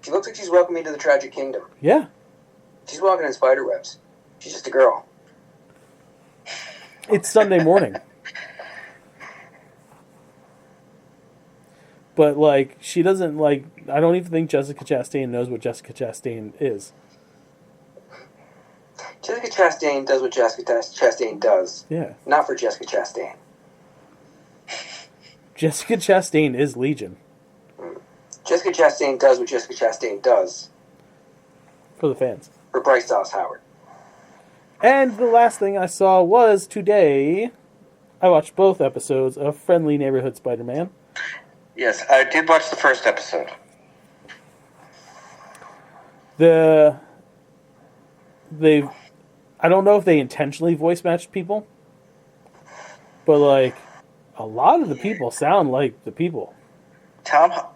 She looks like she's welcoming to the Tragic Kingdom. Yeah. She's walking in spider webs. She's just a girl. It's Sunday morning. But, like, she doesn't, like... I don't even think Jessica Chastain knows what Jessica Chastain is. Jessica Chastain does what Jessica Chastain does. Yeah. Not for Jessica Chastain. Jessica Chastain is Legion. Jessica Chastain does what Jessica Chastain does. For the fans. For Bryce Dallas Howard. And the last thing I saw was today... I watched both episodes of Friendly Neighborhood Spiderman. Yes, I did watch the first episode. I don't know if they intentionally voice matched people, but, like, a lot of the people sound like the people.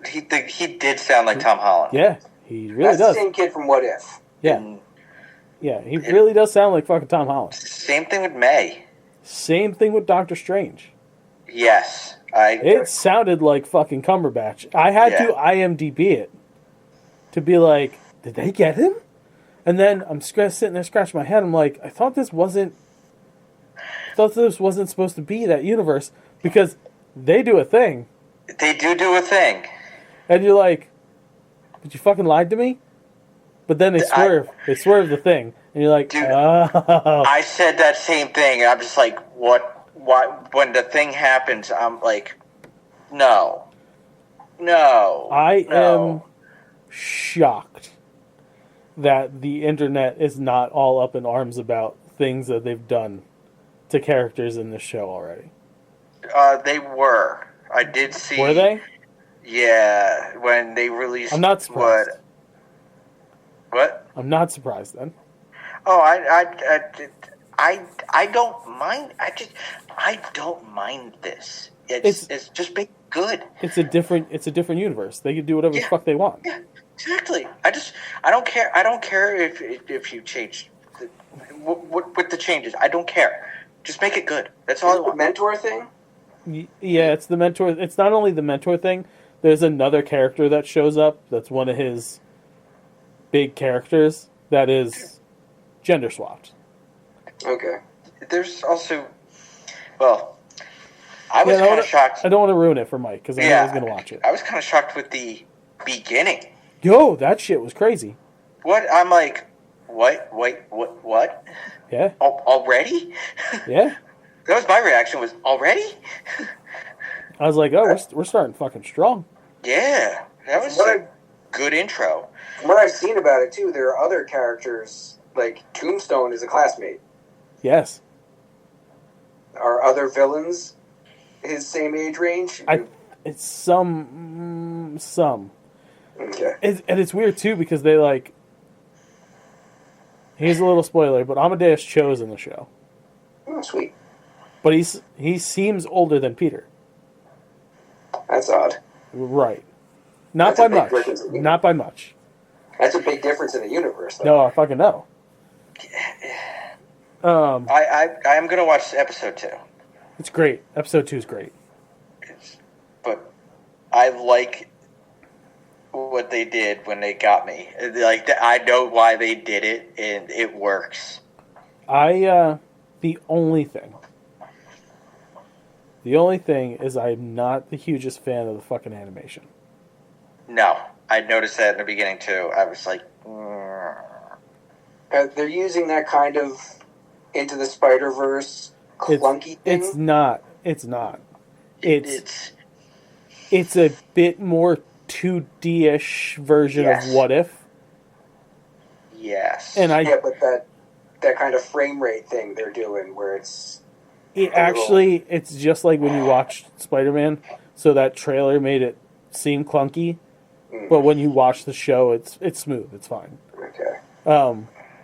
He did sound like Tom Holland. Yeah, he really That's does. the same kid from What If. Yeah. Yeah, he really does sound like fucking Tom Holland. Same thing with May. Same thing with Doctor Strange. Yes. It sounded like fucking Cumberbatch. I had to IMDb it to be like, did they get him? And then I'm sitting there scratching my head. I'm like, I thought this wasn't supposed to be that universe, because they do a thing. They do a thing. And you're like, but you fucking lied to me? But then they swerve. They swerve the thing. And you're like, Dude, oh. I said that same thing. I'm just like, what? When the thing happens, I'm like, no. I am shocked that the internet is not all up in arms about things that they've done to characters in this show already. They were. I did see. Were they? Yeah, when they released. I'm not surprised. What? I'm not surprised then. Oh, I don't mind. I don't mind this. It's just make it good. It's a different universe. They can do whatever the fuck they want. Yeah, exactly. I don't care. I don't care if you change with the changes. I don't care. Just make it good. That's all I want. Mentor thing? Yeah, it's the mentor. It's not only the mentor thing. There's another character that shows up. That's one of his big characters that is gender swapped. Okay. There's also, well, I was kind of shocked. I don't want to ruin it for Mike because I know he's going to watch it. I was kind of shocked with the beginning. Yo, that shit was crazy. What? I'm like, what? Wait, what? Yeah. Already? Yeah. That was my reaction. Was already? I was like, oh, we're starting fucking strong. Yeah, that was a good intro. From what I've seen about it too, there are other characters like Tombstone is a classmate. Yes. Are other villains his same age range? It's some. Okay. And it's weird too because they like. Here's a little spoiler, but Amadeus Cho's in the show. Oh, sweet. But he seems older than Peter. That's odd. Right. Not by much. Not by much. That's a big difference in the universe, though. No, I fucking know. I am gonna watch episode 2. It's great. Episode 2 is great. But I like what they did when they got me. Like I know why they did it, and it works. The only thing is I'm not the hugest fan of the fucking animation. No, I noticed that in the beginning too. I was like, they're using that kind of Into the Spider-Verse clunky thing. It's not. It's a bit more 2D-ish version of What If. Yes. And but that kind of frame rate thing they're doing where it's just like when you watched Spider-Man, so that trailer made it seem clunky, but when you watch the show, it's smooth, it's fine. Okay.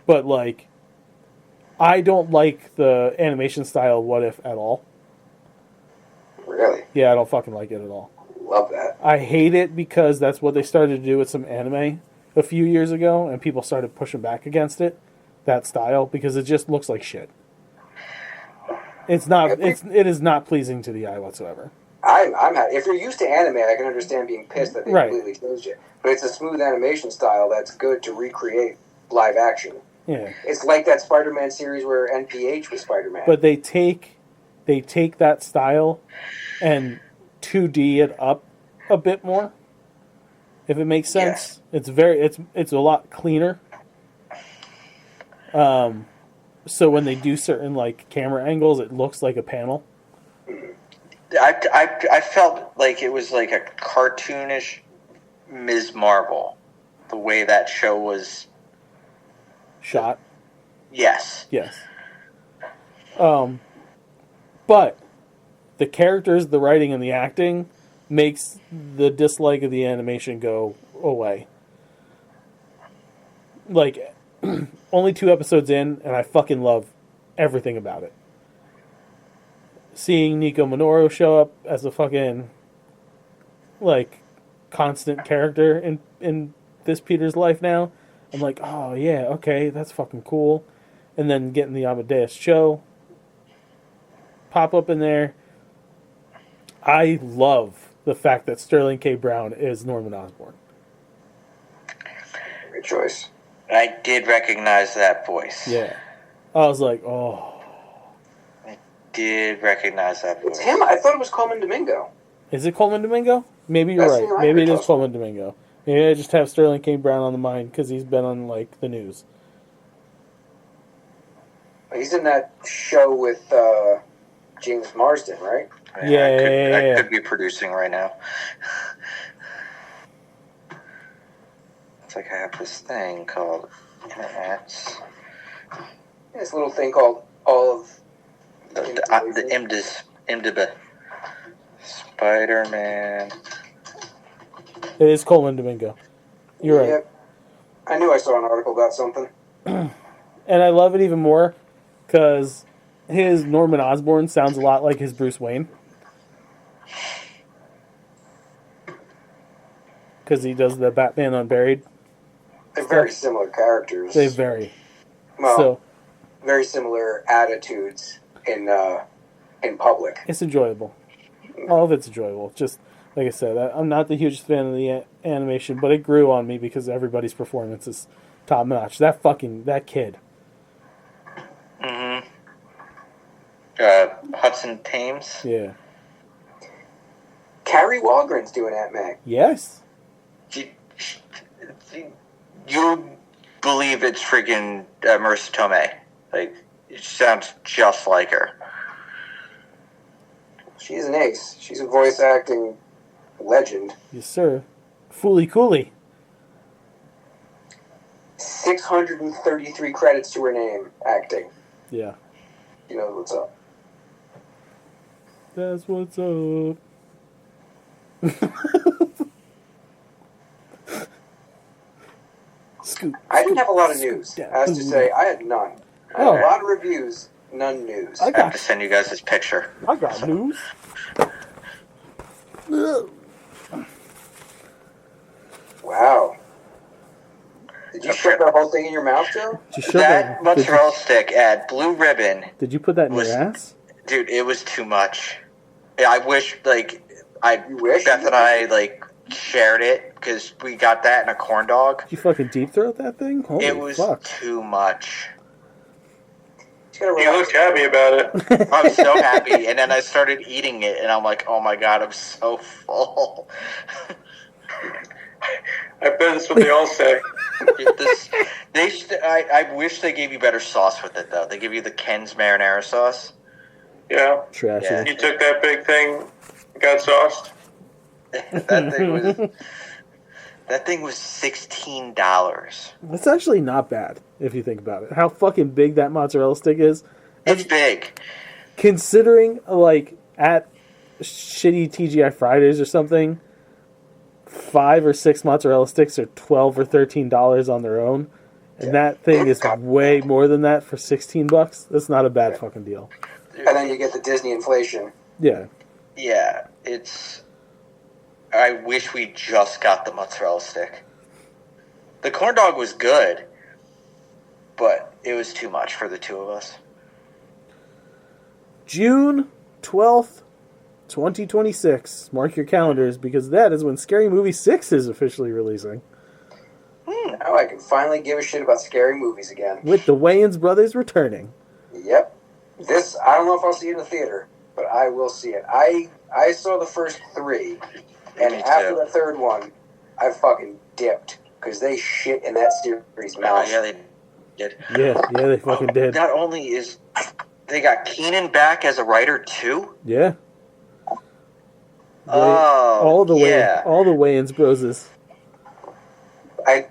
But like, I don't like the animation style of What If at all. Really? Yeah, I don't fucking like it at all. Love that. I hate it because that's what they started to do with some anime a few years ago, and people started pushing back against it, that style, because it just looks like shit. It's not. It is not pleasing to the eye whatsoever. I'm happy. If you're used to anime, I can understand being pissed that they completely changed it. But it's a smooth animation style that's good to recreate live action. Yeah. It's like that Spider-Man series where NPH was Spider-Man. But they take that style and 2D it up a bit more. If it makes sense. Yes. It's a lot cleaner. So when they do certain like camera angles, it looks like a panel. I felt like it was like a cartoonish Ms. Marvel, the way that show was shot. Yes. But the characters, the writing, and the acting makes the dislike of the animation go away. Like, only 2 episodes in, and I fucking love everything about it. Seeing Nico Minoru show up as a fucking, like, constant character in this Peter's life now, I'm like, oh yeah, okay, that's fucking cool. And then getting the Amadeus Cho pop up in there. I love the fact that Sterling K. Brown is Norman Osborn. Good choice. I did recognize that voice. Yeah. I was like, oh. I did recognize that voice. It's him? I thought it was Coleman Domingo. Is it Coleman Domingo? Maybe you're right. Maybe it is Coleman Domingo. Maybe I just have Sterling K. Brown on the mind because he's been on, like, the news. He's in that show with James Marsden, right? Yeah, I could be producing right now. It's like I have this thing called Internet. This little thing called all of the IMDb. Spider-Man. It is Colin Domingo. You're right. Yep. I knew I saw an article about something. And I love it even more because his Norman Osborn sounds a lot like his Bruce Wayne. Because he does the Batman Unburied. They're very similar characters. They vary. Well, So very similar attitudes in public. it's enjoyable. All of it's enjoyable. Just like I said, I'm not the hugest fan of the animation, but it grew on me because everybody's performance is top notch. That kid. Mm-hmm. Hudson Thames. Yeah. Carrie Walgren's doing Aunt May. Yes. You believe it's freaking Marissa Tomei. Like, it sounds just like her. She's an ace. She's a voice acting legend. Yes, sir. Fooly Cooley. 633 credits to her name, acting. Yeah. You know what's up. That's what's up. Scoop. I didn't have a lot of news. As to say, I had none. I had a lot of reviews, none news. I I have to send you guys this picture. got news. Wow. Did you shove that whole thing in your mouth, Joe? Did you shove That mozzarella stick at Blue Ribbon, Did you put that in was- your ass? dude, it was too much. Yeah, I wish, like, You wish? Beth and I, like, shared it because we got that in a corn dog. Did you fucking deep throat that thing? Holy It was fuck. too much. Just gotta You relax. looked happy about it. I was so happy, and then I started eating it, and I'm like, oh my god, I'm so full. I bet that's what they all say. I wish they gave you better sauce with it, though. They give you the Ken's marinara sauce. Yeah. Trashy. Yeah. You took that big thing, got sauced. That thing was $16. That's actually not bad, if you think about it. How fucking big that mozzarella stick is. It's big. Considering, like, at shitty TGI Fridays or something, 5 or 6 mozzarella sticks are $12 or $13 on their own. And that thing is way more than that for $16. That's not a bad fucking deal. And then you get the Disney inflation. Yeah. Yeah, it's... I wish we just got the mozzarella stick. The corn dog was good, but it was too much for the two of us. June 12th, 2026. Mark your calendars, because that is when Scary Movie 6 is officially releasing. Now I can finally give a shit about scary movies again. With the Wayans brothers returning. Yep. This, I don't know if I'll see it in the theater, but I will see it. I saw the first 3, and Me after too. the third one, I fucking dipped, because they shit in that series' mouth. Yeah, they did. Yeah, they fucking did. Not only is... They got Keenan back as a writer, too? Yeah. Oh, all the yeah. all the Wayans broses.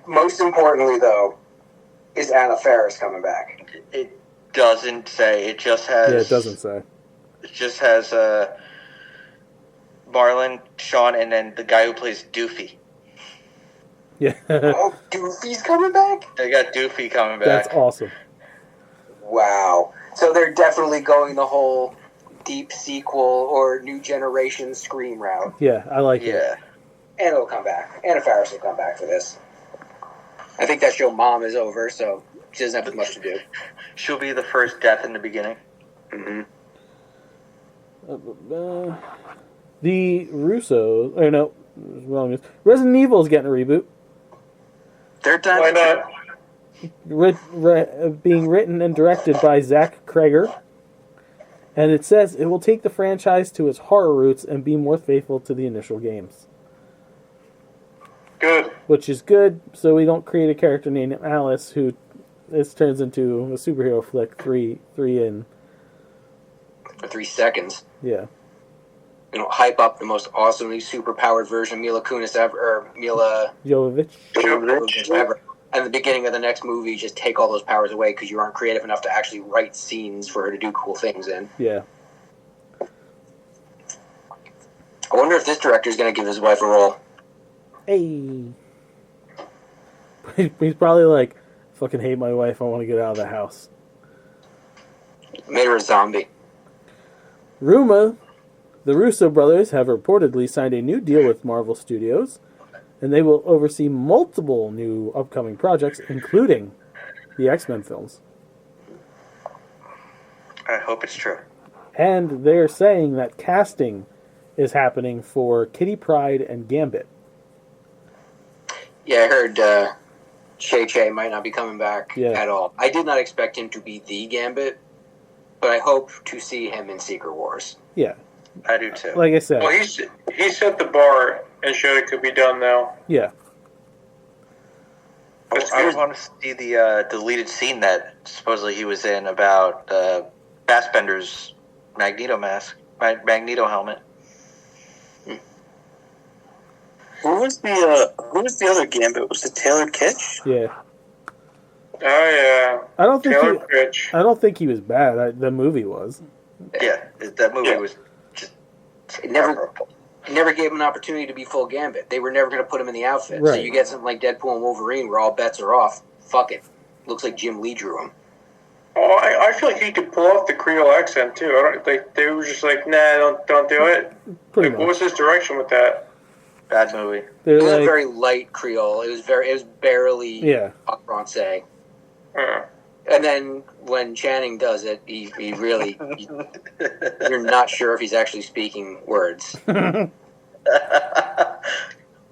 Most importantly, though, is Anna Faris coming back. It doesn't say. It just has... Yeah, it doesn't say. It just has Marlon, Sean, and then the guy who plays Doofy. Yeah. Oh, Goofy's coming back? They got Doofy coming back. That's awesome. Wow. So they're definitely going the whole deep sequel or new generation Scream route. Yeah, I like it. Yeah. And it'll come back. Anna Faris will come back for this. I think that show Mom is over, so she doesn't have as much to do. She'll be the first death in the beginning. Mm-hmm. The Russo, or no, wrong. Resident Evil is getting a reboot. They're done. Why not? Being written and directed by Zach Kreger. And it says it will take the franchise to its horror roots and be more faithful to the initial games. Good. Which is good, so we don't create a character named Alice who this turns into a superhero flick 3 in. For 3 seconds. Yeah. You know, hype up the most awesomely superpowered version of Mila Kunis ever, or Mila Jovovich. ever. And at the beginning of the next movie, just take all those powers away because you aren't creative enough to actually write scenes for her to do cool things in. Yeah. I wonder wonder if this director's going to give his wife a role. Hey. He's probably like, fucking hate my wife, I want to get out of the house. Made her a zombie. The Russo brothers have reportedly signed a new deal with Marvel Studios, and they will oversee multiple new upcoming projects, including the X-Men films. I hope it's true. And they're saying that casting is happening for Kitty Pryde and Gambit. Yeah, I heard Che might not be coming back at all. I did not expect him to be the Gambit, but I hope to see him in Secret Wars. Yeah. I do too. Like I said. Well, he set the bar and showed it could be done, though. Yeah. I want to see the deleted scene that supposedly he was in about Fassbender's Magneto mask, Magneto helmet. Who was the other Gambit? Was it Taylor Kitsch? Yeah. Oh yeah. I don't think Taylor Kitsch. I don't think he was bad. The movie was. Yeah, that movie was just It never gave him an opportunity to be full Gambit. They were never going to put him in the outfit. Right. So you get something like Deadpool and Wolverine where all bets are off. Fuck it. Looks like Jim Lee drew him. Oh, I feel like he could pull off the Creole accent too. I don't like they were just like, nah, don't do it. Pretty Like, much. what was his direction with that? bad movie. They're It was like, a very light Creole. It was barely yeah. en français. Uh, And then when Channing does it, he really you're not sure if he's actually speaking words. I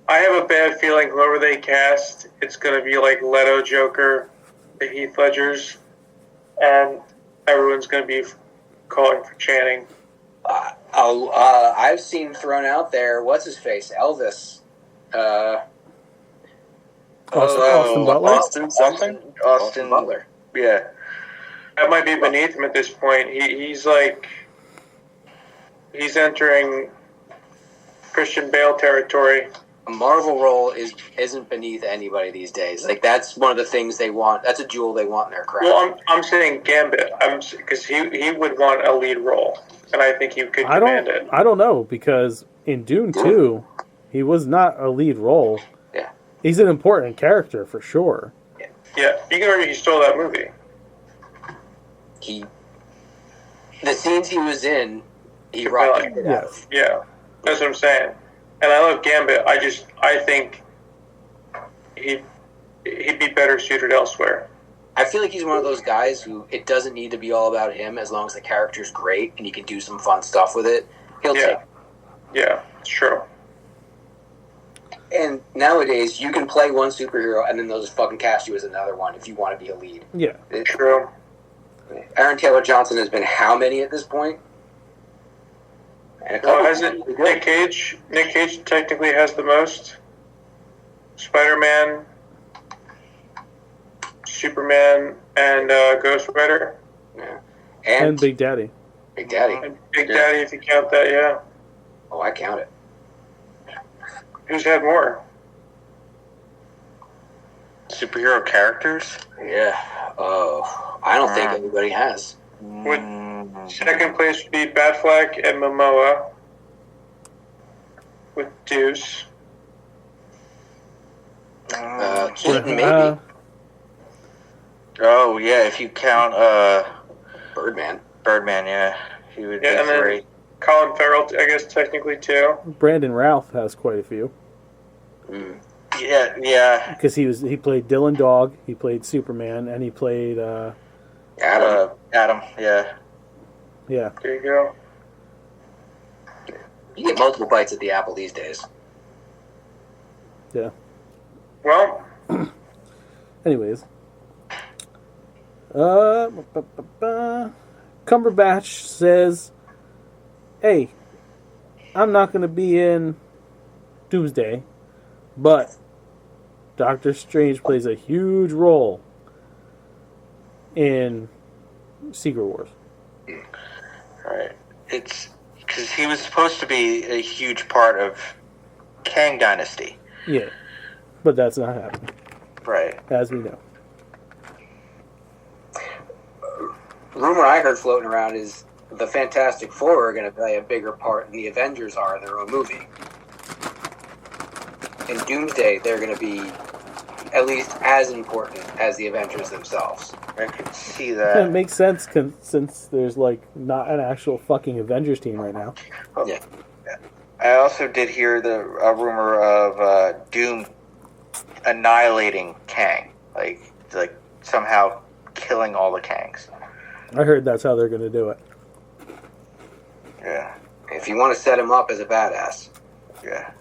have a bad feeling whoever they cast, it's going to be like Leto Joker, the Heath Ledgers, and everyone's going to be calling for Channing. I've seen thrown out there. What's his face? Elvis. Austin Butler? Austin Butler. Yeah. That might be beneath him at this point. He's entering Christian Bale territory. A Marvel role isn't beneath anybody these days. Like that's one of the things they want. That's a jewel they want in their crown. Well, I'm saying Gambit. Because he would want a lead role, and I think he could command it. I don't know, because in Dune 2, he was not a lead role. Yeah. He's an important character for sure. Yeah, you can argue he stole that movie. The scenes he was in, he rocked it out. Yes. Yeah, that's what I'm saying. And I love Gambit. I think he'd be better suited elsewhere. I feel like he's one of those guys who it doesn't need to be all about him as long as the character's great and he can do some fun stuff with it. He'll take it. Yeah, it's true. And nowadays, you can play one superhero and then they'll just fucking cast you as another one if you want to be a lead. Yeah. True. Aaron Taylor Johnson has been how many at this point? And a couple Hasn't Nick Cage? Nick Cage technically has the most. Spider-Man, Superman, and Ghost Rider. Yeah. And Big Daddy. Big Daddy. And Big Daddy, if you count that, yeah. Oh, I count it. Who's had more? Superhero characters? Yeah. Oh, I don't think anybody has. Second place would be Batfleck and Momoa with Deuce. Keaton, maybe. Oh, yeah, if you count Birdman, yeah. He would be Yeah, and then great. Colin Farrell, I guess, technically, too. Brandon Routh has quite a few. Yeah. Because he played Dylan Dog, he played Superman, and he played Adam. Adam, yeah. yeah. There you go. You get multiple bites at the apple these days. Yeah. Well, Anyways. Cumberbatch says, hey, I'm not going to be in Doomsday, but Doctor Strange plays a huge role in Secret Wars. Right. It's because he was supposed to be a huge part of Kang Dynasty. Yeah. But that's not happening, Right. as we know. Rumor I heard floating around is the Fantastic Four are going to play a bigger part than the Avengers are in their own movie. in Doomsday, they're going to be at least as important as the Avengers themselves. I could see It that. makes sense since there's like not an actual fucking Avengers team right now. Yeah. I also did hear a rumor of Doom annihilating Kang, like somehow killing all the Kangs. I heard that's how they're going to do it. Yeah. If you want to set him up as a badass. Yeah.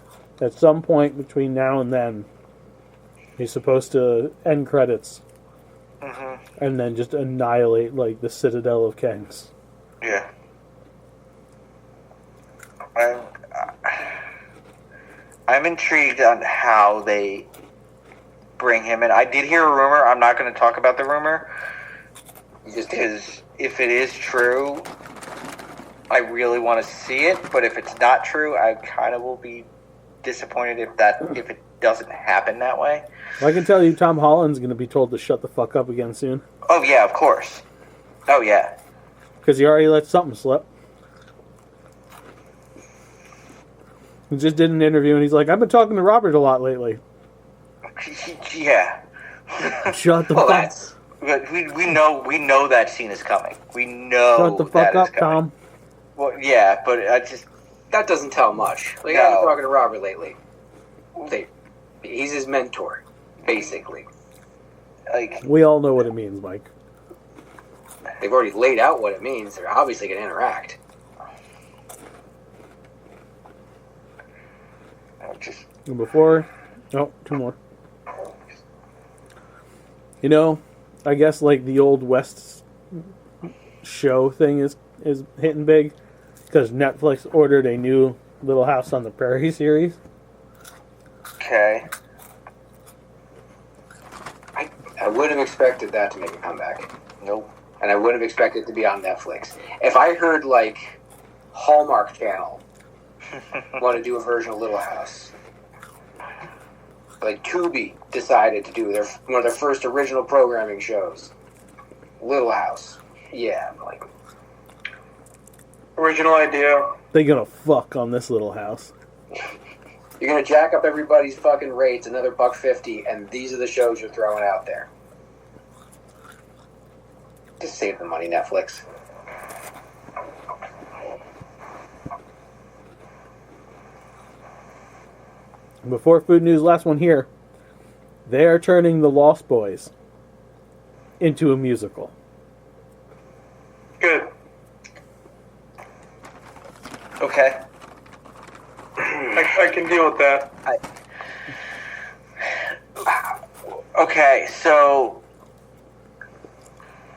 At some point between now and then, he's supposed to end credits and then just annihilate like the citadel of Kangs. Yeah. I'm intrigued on how they bring him in. I did hear a rumor. I'm not going to talk about the rumor because if it is true, I really want to see it. But if it's not true, I kind of will be disappointed if it doesn't happen that way. I can tell you, Tom Holland's going to be told to shut the fuck up again soon. Oh yeah, of course. Oh yeah. Because he already let something slip. He just did an interview and he's like, I've been talking to Robert a lot lately. Yeah. Shut the fuck up. We know that scene is coming. We know. Shut the fuck up, Tom. Well, yeah, but I just that doesn't tell much. Like, I've been talking to Robert lately. He's his mentor, basically. Like, we all know what it means, Mike. They've already laid out what it means. They're obviously going to interact. And before... Oh, two more. You know, I guess like the Old West show thing is hitting big because Netflix ordered a new Little House on the Prairie series. Okay. I would have expected that to make a comeback. Nope. And I would have expected it to be on Netflix. If I heard like Hallmark Channel want to do a version of Little House, like Tubi decided to do one of their first original programming shows, Little House. Yeah, like original idea. They're gonna fuck on this Little House. You're gonna jack up everybody's fucking rates another $1.50, and these are the shows you're throwing out there. Just save the money, Netflix. Before food news, last one here. They are turning The Lost Boys into a musical. Good. Okay. I can deal with that. Okay, so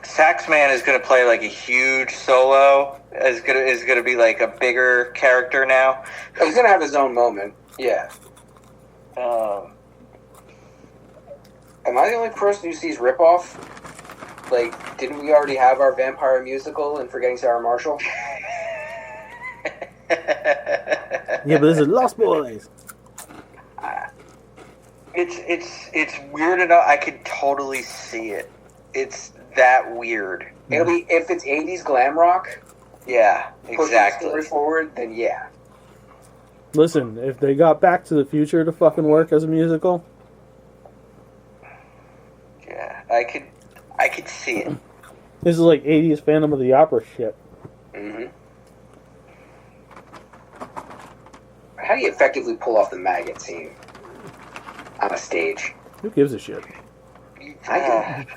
Saxman is going to play like a huge solo. Is going to be like a bigger character now. He's gonna have his own moment. Yeah. Am I the only person who sees ripoff? Like, didn't we already have our vampire musical in Forgetting Sarah Marshall? Yeah, but this is Lost Boys. It's weird enough. I could totally see it. It's that weird. It'll be if it's 80s glam rock. Yeah, Push the exactly. story forward, then yeah. Listen, if they got Back to the Future to fucking work as a musical, Yeah, I could see it. this is like 80s Phantom of the Opera shit. Mm-hmm. How do you effectively pull off the maggot scene on a stage? Who gives a shit? I can.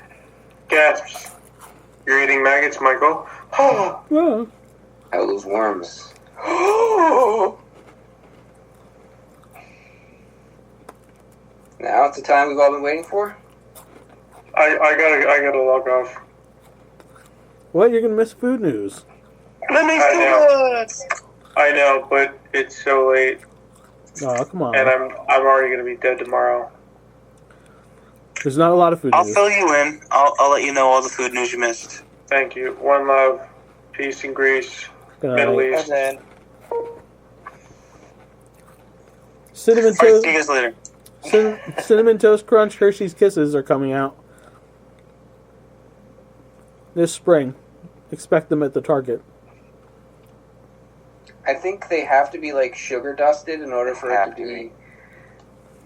Gasps. You're eating maggots, Michael. Oh. Oh. Oh, those worms. Now it's the time we've all been waiting for. I gotta log off. What? You're gonna miss food news. Let me I know. do I know, but it's so late, Oh, come on. and I'm already gonna be dead tomorrow. There's not a lot of food I'll news. fill you in. I'll let you know all the food news you missed. Thank you. One love. Peace and Greece. Middle East. And then Cinnamon All right, Toast, see you guys later. Cinnamon Toast Crunch Hershey's Kisses are coming out this spring. Expect them at the Target. I think they have to be like sugar dusted in order for it to be.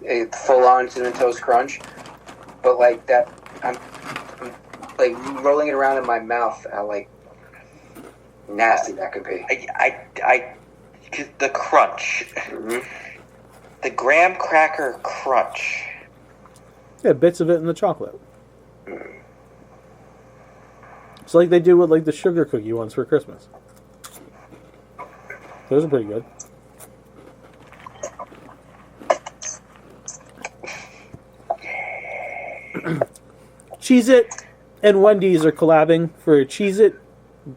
a full-on Cinnamon Toast Crunch, but like that, I'm like rolling it around in my mouth. How like nasty that could be. The crunch, the graham cracker crunch. Yeah, bits of it in the chocolate. It's like they do with like the sugar cookie ones for Christmas. Those are pretty good. Cheez-It and Wendy's are collabing for a Cheez-It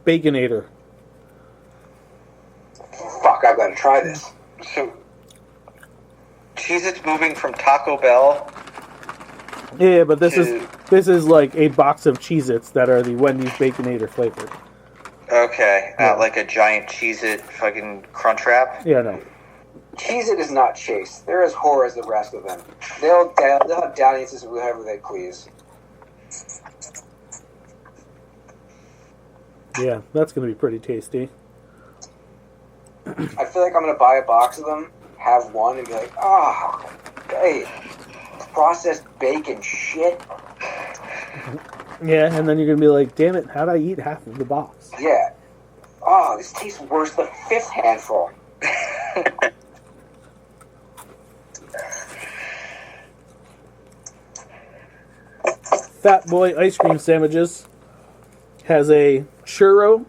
Baconator. Fuck, I've got to try this. So, Cheez-It's moving from Taco Bell. Yeah, but this is like a box of Cheez-Its that are the Wendy's Baconator flavored. Okay, not like a giant Cheez-It fucking crunch wrap. Yeah, no. Cheez-It is not Chase. They're as whore as the rest of them. They'll have dalliances with whoever they please. Yeah, that's going to be pretty tasty. I feel like I'm going to buy a box of them, have one, and be like, oh, hey, processed bacon shit. Yeah, and then you're going to be like, damn it, how'd I eat half of the box? Yeah. Oh, this tastes worse than fifth handful. Fat Boy Ice Cream Sandwiches has a churro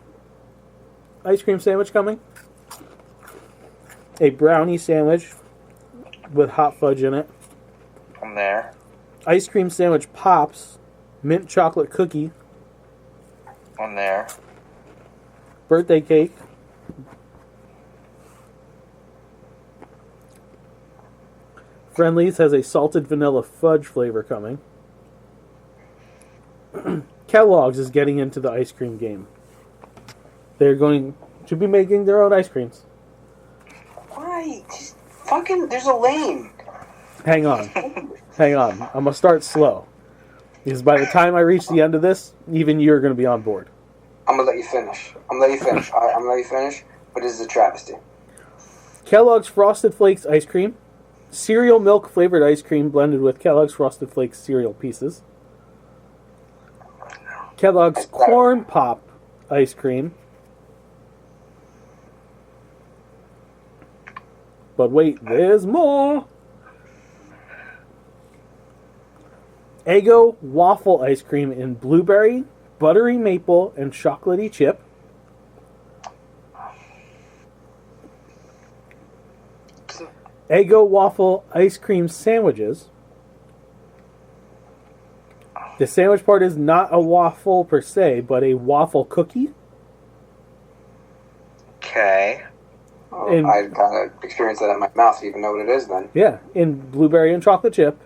ice cream sandwich coming. A brownie sandwich with hot fudge in it. I'm there. Ice cream sandwich pops, mint chocolate cookie. I'm there. Birthday cake. Friendly's has a salted vanilla fudge flavor coming. Kellogg's is getting into the ice cream game. They're going to be making their own ice creams. Why? Just fucking, there's a lane. Hang on. I'm going to start slow. Because by the time I reach the end of this, even you're going to be on board. I'm going to let you finish. All right, I'm going to let you finish, but this is a travesty. Kellogg's Frosted Flakes ice cream. Cereal milk flavored ice cream blended with Kellogg's Frosted Flakes cereal pieces. Kellogg's Corn Pop ice cream. But wait, there's more. Eggo waffle ice cream in blueberry, buttery maple, and chocolatey chip. Eggo waffle ice cream sandwiches. The sandwich part is not a waffle per se, but a waffle cookie. Okay. Oh, I kind of experienced that in my mouth, so you even know what it is then. Yeah, in blueberry and chocolate chip.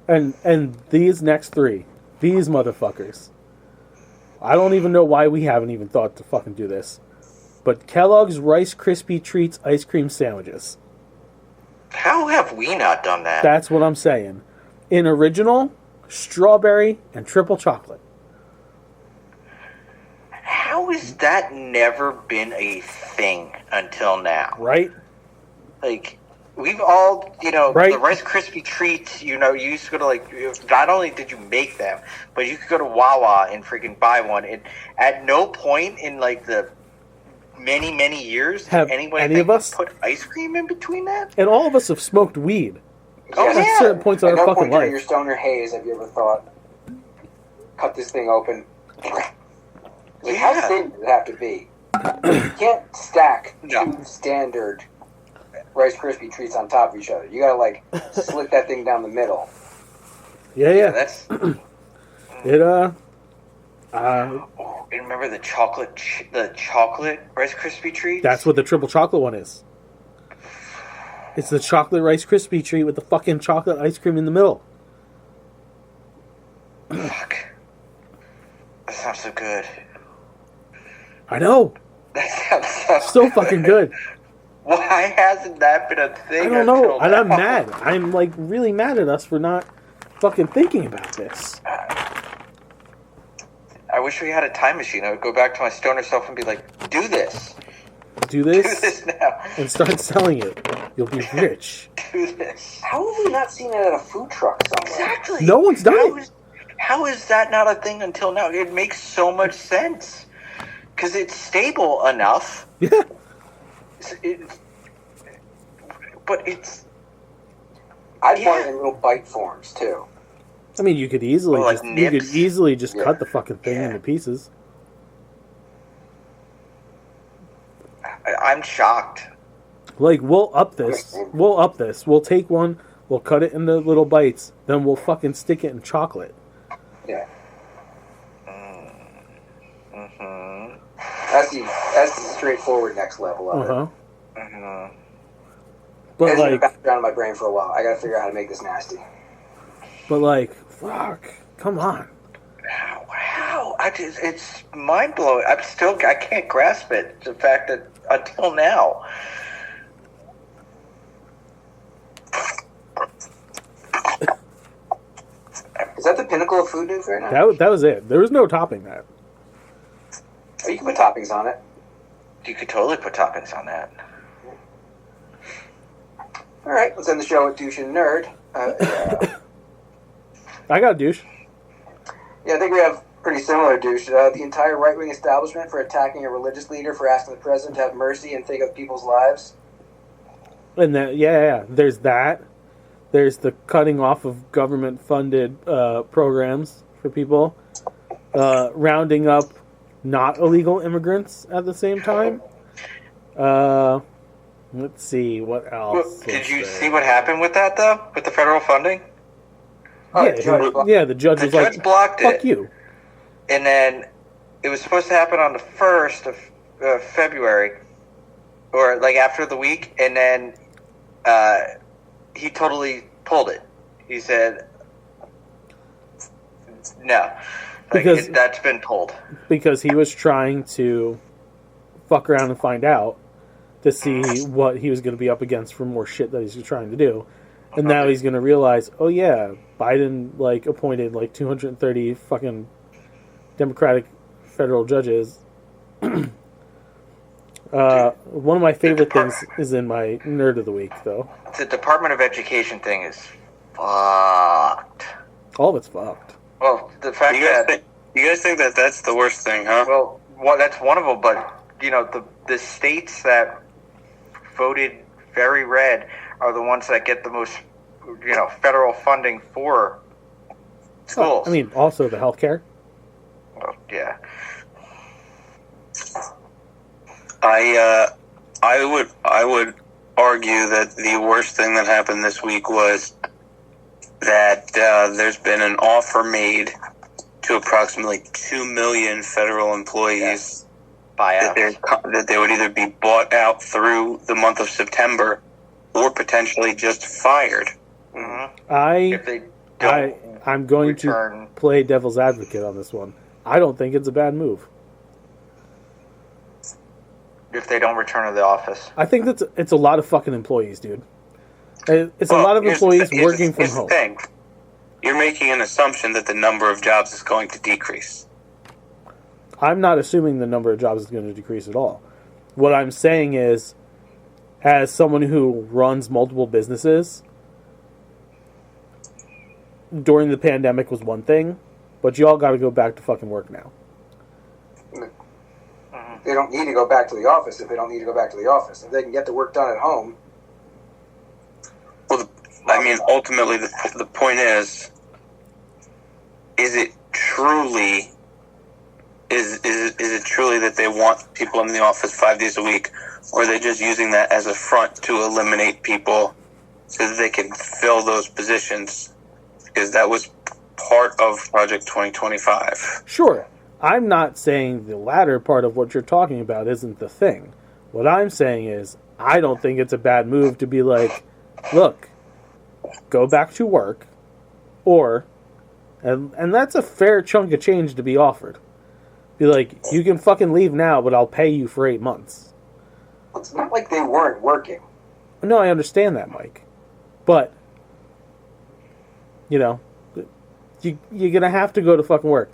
And these next three. These motherfuckers. I don't even know why we haven't even thought to fucking do this. But Kellogg's Rice Krispie Treats ice cream sandwiches. How have we not done that? That's what I'm saying. In original, strawberry, and triple chocolate. How has that never been a thing until now? Right? Like, we've all, right? The Rice Krispie Treats, you used to go to, like, not only did you make them, but you could go to Wawa and freaking buy one. And at no point in, like, the many, many years have any of us put ice cream in between that? And all of us have smoked weed. Oh, at yeah. certain points in our fucking life. During your stoner haze, have you ever thought, cut this thing open? Like, how thin does it have to be? You can't stack two standard Rice Krispie Treats on top of each other. You gotta, like, slit that thing down the middle. Yeah. That's... remember the chocolate Rice Krispie Treats? That's what the triple chocolate one is. It's the chocolate Rice Krispie treat with the fucking chocolate ice cream in the middle. Fuck. That sounds so good. I know. That sounds so fucking good. Why hasn't that been a thing? I don't know. And I'm mad. I'm like really mad at us for not fucking thinking about this. I wish we had a time machine. I would go back to my stoner self and be like, do this. Do Do this this now. and start selling it. You'll be rich. Do this. How have we not seen it at a food truck somewhere? Exactly. No one's done it. How is that not a thing until now? It makes so much sense because it's stable enough. Yeah. But it's. I'd want it in little bite forms too. I mean, you could easily Or like just nips. cut the fucking thing Yeah. into pieces. I'm shocked. Like, we'll up this. We'll take one, we'll cut it into little bites, then we'll fucking stick it in chocolate. Yeah. Mm-hmm. That's the straightforward next level of Uh-huh. it. Mm-hmm. But It's been like, bounced around in my brain for a while. I gotta figure out how to make this nasty. fuck. Come on. How? It's mind blowing. I can't grasp it. The fact that until now. Is that the pinnacle of food news right now? That was it. There was no topping that. Oh, you can put toppings on it. You could totally put toppings on that. All right, let's end the show with douche and nerd. Yeah. I got a douche. Yeah, I think we have pretty similar douche. The entire right-wing establishment for attacking a religious leader for asking the president to have mercy and think of people's lives. And that, yeah. There's that. There's the cutting off of government-funded programs for people. Rounding up not illegal immigrants at the same time. Let's see, what else? Did you see what happened with that, though? With the federal funding? Oh, Yeah, the judge The was judge like, blocked fuck it. you. And then it was supposed to happen on the 1st of February, or like after the week, and then he totally pulled it. He said, no. Because- That's been pulled. Because he was trying to fuck around and find out to see what he was going to be up against for more shit that he's trying to do. And now he's going to realize, oh yeah, Biden appointed 230 fucking Democratic federal judges. One of my favorite things is in my nerd of the week, though. The Department of Education thing is fucked. All of it's fucked. Well, the fact You that... guys think that that's the worst thing, huh? Well, that's one of them, but, the states that voted very red are the ones that get the most, federal funding for schools. I mean, also the healthcare. Well, yeah. I would argue that the worst thing that happened this week was that there's been an offer made to approximately 2 million federal employees that they would either be bought out through the month of September or potentially just fired. Mm-hmm. If they don't I'm going return... to play devil's advocate on this one. I don't think it's a bad move. If they don't return to the office. I think it's a lot of fucking employees, dude. It's a Well, lot of here's the employees thing- working from here's the home. thing. You're making an assumption that the number of jobs is going to decrease. I'm not assuming the number of jobs is going to decrease at all. What I'm saying is, as someone who runs multiple businesses, during the pandemic was one thing, but you all got to go back to fucking work now. They don't need to go back to the office if they don't need to go back to the office. If they can get the work done at home. Well, ultimately, the point is it truly is it truly that they want people in the office 5 days a week, or are they just using that as a front to eliminate people so that they can fill those positions? Because that was part of Project 2025. Sure, I'm not saying the latter part of what you're talking about isn't the thing. What I'm saying is, I don't think it's a bad move to be like, look, go back to work, and that's a fair chunk of change to be offered. Be like, you can fucking leave now, but I'll pay you for 8 months. It's not like they weren't working. No, I understand that, Mike. But, you're going to have to go to fucking work.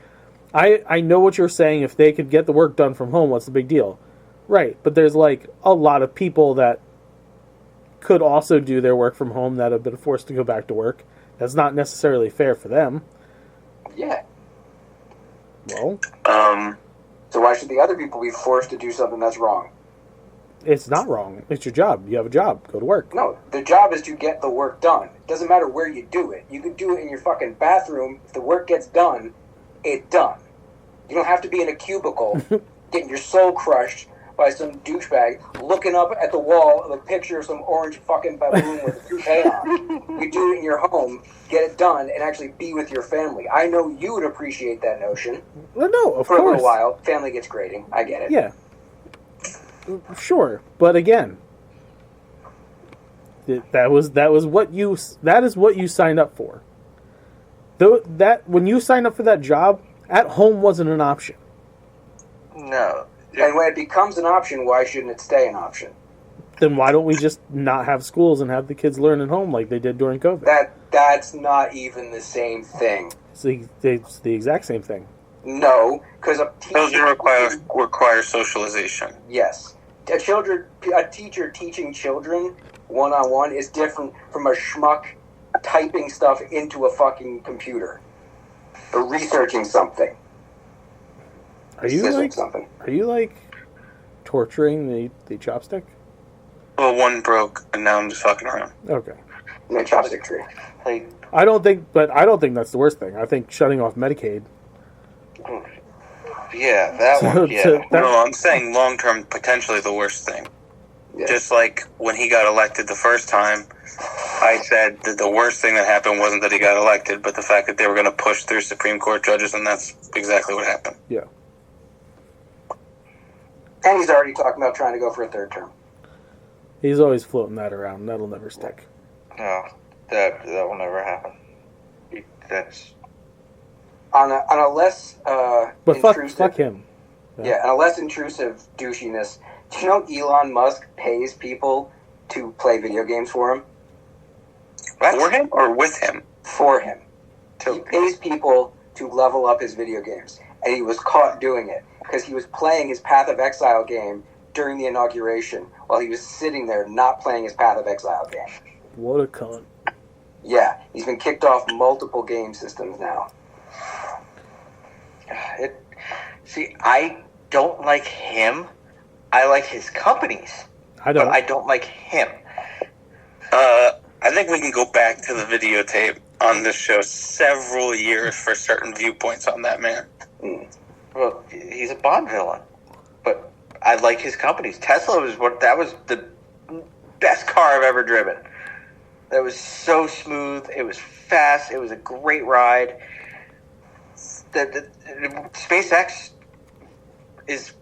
I know what you're saying. If they could get the work done from home, what's the big deal? Right, but there's like a lot of people that could also do their work from home that have been forced to go back to work. That's not necessarily fair for them. Yeah. Well, So why should the other people be forced to do something that's wrong? it's not wrong. It's your job. You have a job. Go to work. No, the job is to get the work done. It doesn't matter where you do it. You could do it in your fucking bathroom. If the work gets done, it's done. You don't have to be in a cubicle getting your soul crushed by some douchebag looking up at the wall of a picture of some orange fucking baboon with a toupee on. You do it in your home, get it done, and actually be with your family. I know you would appreciate that notion. Well, no, of For a course. little while, family gets grading. I get it. Yeah. Sure, but again, that is what you signed up for. Though that when you signed up for that job, at home wasn't an option. No. And when it becomes an option, why shouldn't it stay an option? Then why don't we just not have schools and have the kids learn at home like they did during COVID? That's not even the same thing. It's the exact same thing. No, because a Those teacher require socialization. Yes, a teacher teaching children one-on-one is different from a schmuck typing stuff into a fucking computer or researching something. Are you like torturing the chopstick? Well, one broke, and now I'm just fucking around. Okay. In a chopstick tree. Like, I don't think that's the worst thing. I think shutting off Medicaid. yeah, that one. Yeah. No, I'm saying long term, potentially the worst thing. Yeah. Just like when he got elected the first time, I said that the worst thing that happened wasn't that he got elected, but the fact that they were going to push through Supreme Court judges, and that's exactly what happened. Yeah. And he's already talking about trying to go for a third term. He's always floating that around. That'll never stick. No, that will never happen. That's On a less But intrusive... fuck him. Yeah, on a less intrusive douchiness, do you know Elon Musk pays people to play video games for him? For him or with him? For him. He pays people to level up his video games. And he was caught doing it because he was playing his Path of Exile game during the inauguration while he was sitting there not playing his Path of Exile game. What a cunt. Yeah, he's been kicked off multiple game systems now. See, I don't like him. I like his companies. I don't. But I don't like him. I think we can go back to the videotape on this show several years for certain viewpoints on that man. Well, he's a Bond villain, but I like his companies. Tesla was the best car I've ever driven. That was so smooth. It was fast. It was a great ride. The SpaceX is.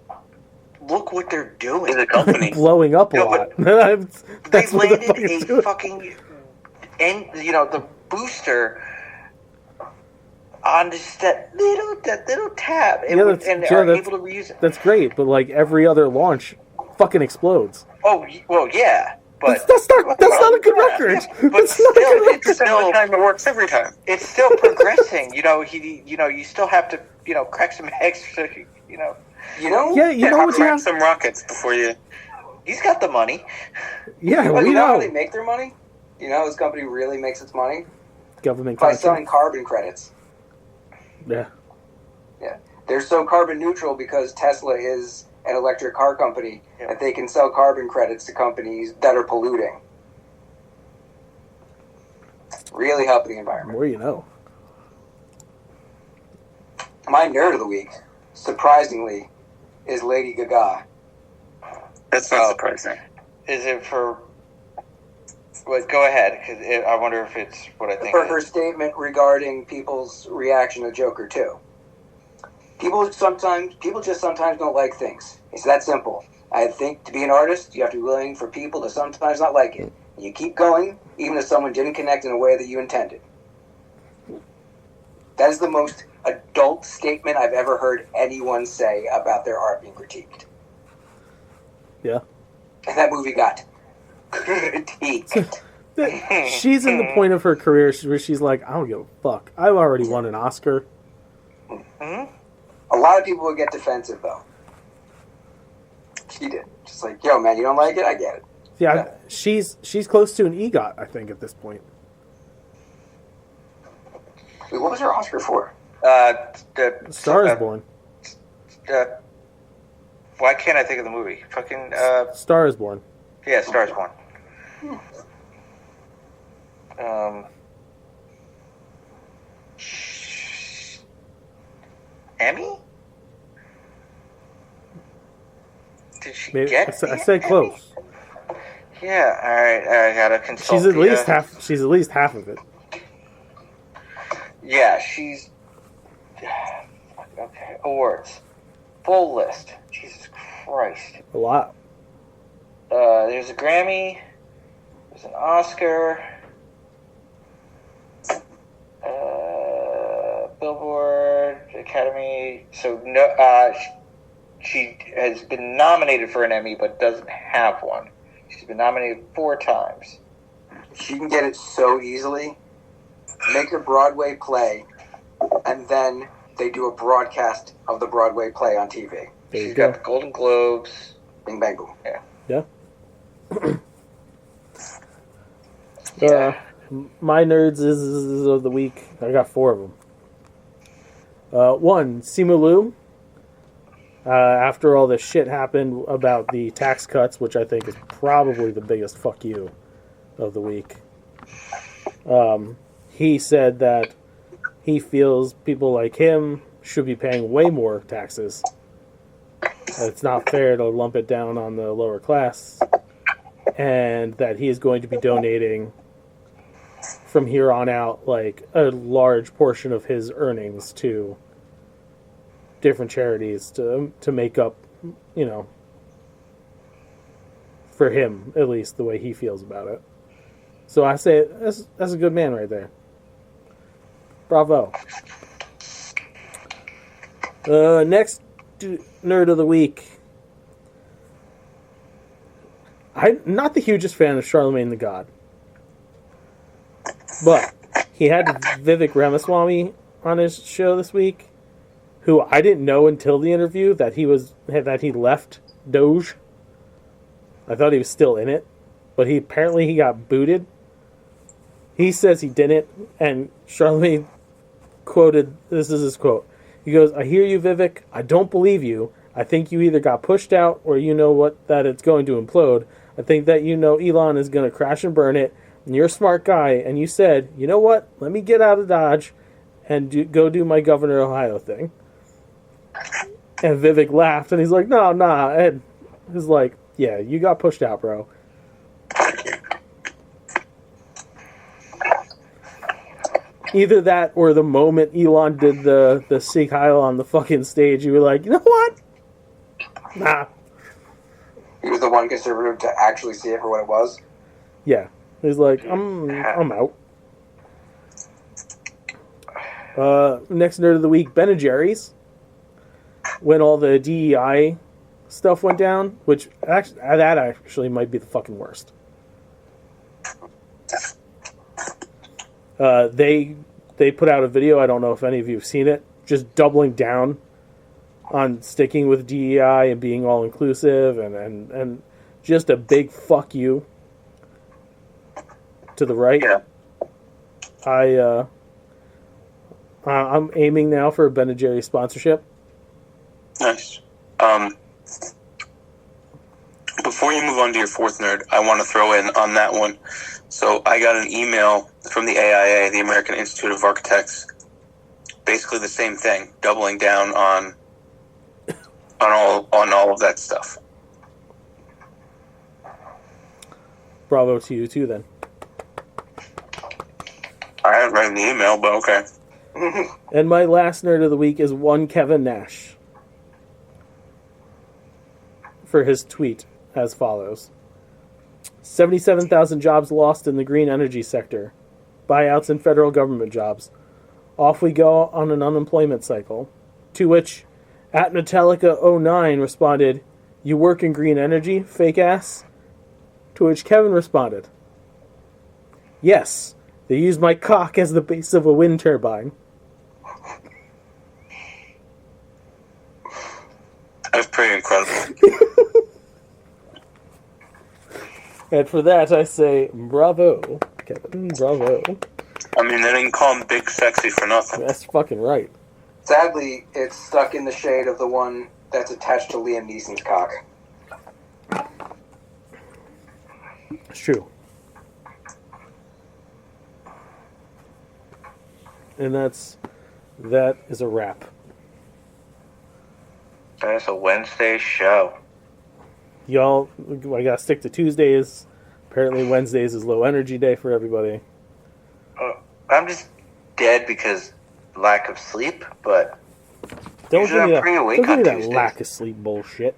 Look what they're doing. It's a company blowing up a lot. They landed a fucking, and the booster on just that little tab, and are able to reuse it. That's great, but like every other launch, fucking explodes. Oh well, yeah, but that's not a good record. But still, it's still time it works every time. It's still progressing. You still have to crack some eggs. Crack some rockets before you. He's got the money. Yeah, But we you know how know. they make their money? You know how this company really makes its money? Government By contract. selling carbon credits. Yeah. Yeah. They're so carbon neutral because Tesla is an electric car company that they can sell carbon credits to companies that are polluting. Really helping the environment. More you know. My nerd of the week, surprisingly, is Lady Gaga. That's not surprising. Is it for? Well, go ahead, because I wonder if it's what I think. For her statement regarding people's reaction to Joker 2. People just sometimes don't like things. It's that simple. I think to be an artist, you have to be willing for people to sometimes not like it. And you keep going, even if someone didn't connect in a way that you intended. That is the most adult statement I've ever heard anyone say about their art being critiqued. Yeah. And that movie got critiqued. She's in the point of her career where she's like, I don't give a fuck. I've already won an Oscar. A lot of people would get defensive, though. She did. Just like, yo, man, you don't like it? I get it. Yeah, she's close to an EGOT, I think, at this point. Wait, what was her Oscar for? Star is Born. Why can't I think of the movie? Fucking Star is Born. Yeah, Star is Born. Emmy? Did she get? I said close. Yeah. All right. I gotta consult. She's at least half. She's at least half of it. Yeah, she's. Okay. Awards. Full list. Jesus Christ. A lot. There's a Grammy. There's an Oscar. Billboard, Academy. So no. She has been nominated for an Emmy, but doesn't have one. She's been nominated 4 times. She can get it so easily. Make a Broadway play, and then they do a broadcast of the Broadway play on TV. She's got the Golden Globes. Bing, bang, boom. Yeah. My nerds is of the week. I got 4 of them. 1, Simu Liu. After all this shit happened about the tax cuts, which I think is probably the biggest fuck you of the week, he said that he feels people like him should be paying way more taxes. It's not fair to lump it down on the lower class, and that he is going to be donating from here on out like a large portion of his earnings to different charities to make up, you know, for him, at least the way he feels about it. So I say that's a good man right there. Bravo. Next nerd of the week. I'm not the hugest fan of Charlemagne the God, but he had Vivek Ramaswamy on his show this week, who I didn't know until the interview that he left Doge. I thought he was still in it, but he got booted. He says he didn't, and Charlemagne quoted, this is his quote. He goes, "I hear you, Vivek. I don't believe you. I think you either got pushed out or you know that it's going to implode. I think that you know Elon is going to crash and burn it, and you're a smart guy, and you said, you know what, let me get out of Dodge and go do my Governor Ohio thing." And Vivek laughed, and he's like, nah. And he's like, yeah, you got pushed out, bro. Either that or the moment Elon did the Sikh Heil on the fucking stage, you were like, you know what? Nah. He was the one conservative to actually see it for what it was. Yeah. He's like, I'm out. Next nerd of the week, Ben & Jerry's. When all the DEI stuff went down, which that actually might be the fucking worst. They put out a video, I don't know if any of you have seen it, just doubling down on sticking with DEI and being all inclusive and just a big fuck you to the right. Yeah. I'm aiming now for a Ben & Jerry's sponsorship. Nice. Before you move on to your 4th nerd, I want to throw in on that one. So I got an email from the AIA, the American Institute of Architects, basically the same thing, doubling down on all of that stuff. Bravo to you too, then. I haven't read the email, but okay. And my last nerd of the week is one Kevin Nash, for his tweet as follows: 77,000 jobs lost in the green energy sector, buyouts in federal government jobs. Off we go on an unemployment cycle. To which, at Metallica09 responded, "You work in green energy, fake ass?" To which Kevin responded, "Yes, they use my cock as the base of a wind turbine." That's pretty incredible. And for that, I say bravo, Kevin. Bravo. I mean, they didn't call him Big Sexy for nothing. That's fucking right. Sadly, it's stuck in the shade of the one that's attached to Liam Neeson's cock. It's true. And that is a wrap. That's a Wednesday show. Y'all, I gotta stick to Tuesdays. Apparently Wednesdays is low energy day for everybody. I'm just dead because lack of sleep, but Don't usually give me I'm pretty awake that on lack Tuesdays. of sleep bullshit.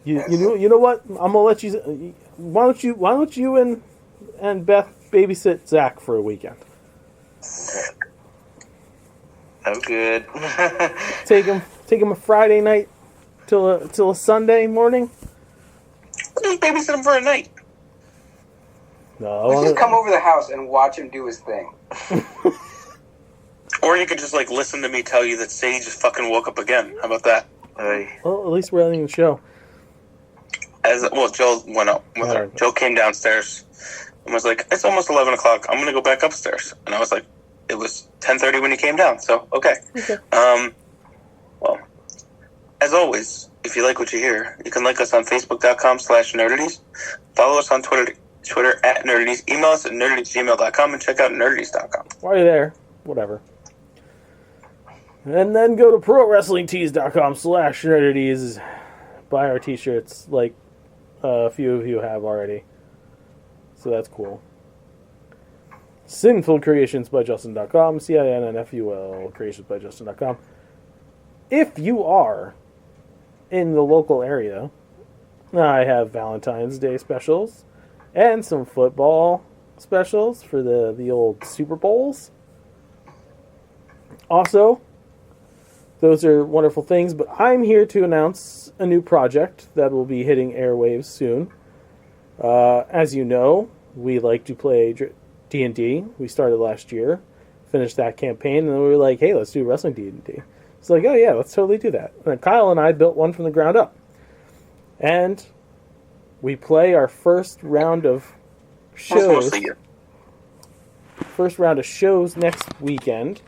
You know what? I'm gonna let you. Why don't you and Beth babysit Zach for a weekend? No good. Take him a Friday night till a Sunday morning. Just babysit him for a night. No, Let's just come over the house and watch him do his thing. Or you could just like listen to me tell you that Sadie just fucking woke up again. How about that? Well, at least we're ending the show. Joe went up with her. Alright. Joe came downstairs and was like, "It's almost 11 o'clock. I'm gonna go back upstairs." And I was like, "It was 10:30 when you came down, so okay." Well, as always, if you like what you hear, you can like us on Facebook.com/nerdities. Follow us on Twitter at nerdities. Email us at nerdities@gmail.com and check out nerdities.com. While you're there, whatever. And then go to prowrestlingtees.com/nerdities. Buy our t-shirts like a few of you have already. So that's cool. Sinful Creations by Justin.com. CINNFUL Creations by Justin.com. If you are in the local area, I have Valentine's Day specials and some football specials for the old Super Bowls. Also, those are wonderful things, but I'm here to announce a new project that will be hitting airwaves soon. As you know, we like to play D&D. We started last year, finished that campaign, and then we were like, hey, let's do wrestling D&D. It's like, oh yeah, let's totally do that. And then Kyle and I built one from the ground up. And we play our first round of shows. First round of shows next weekend,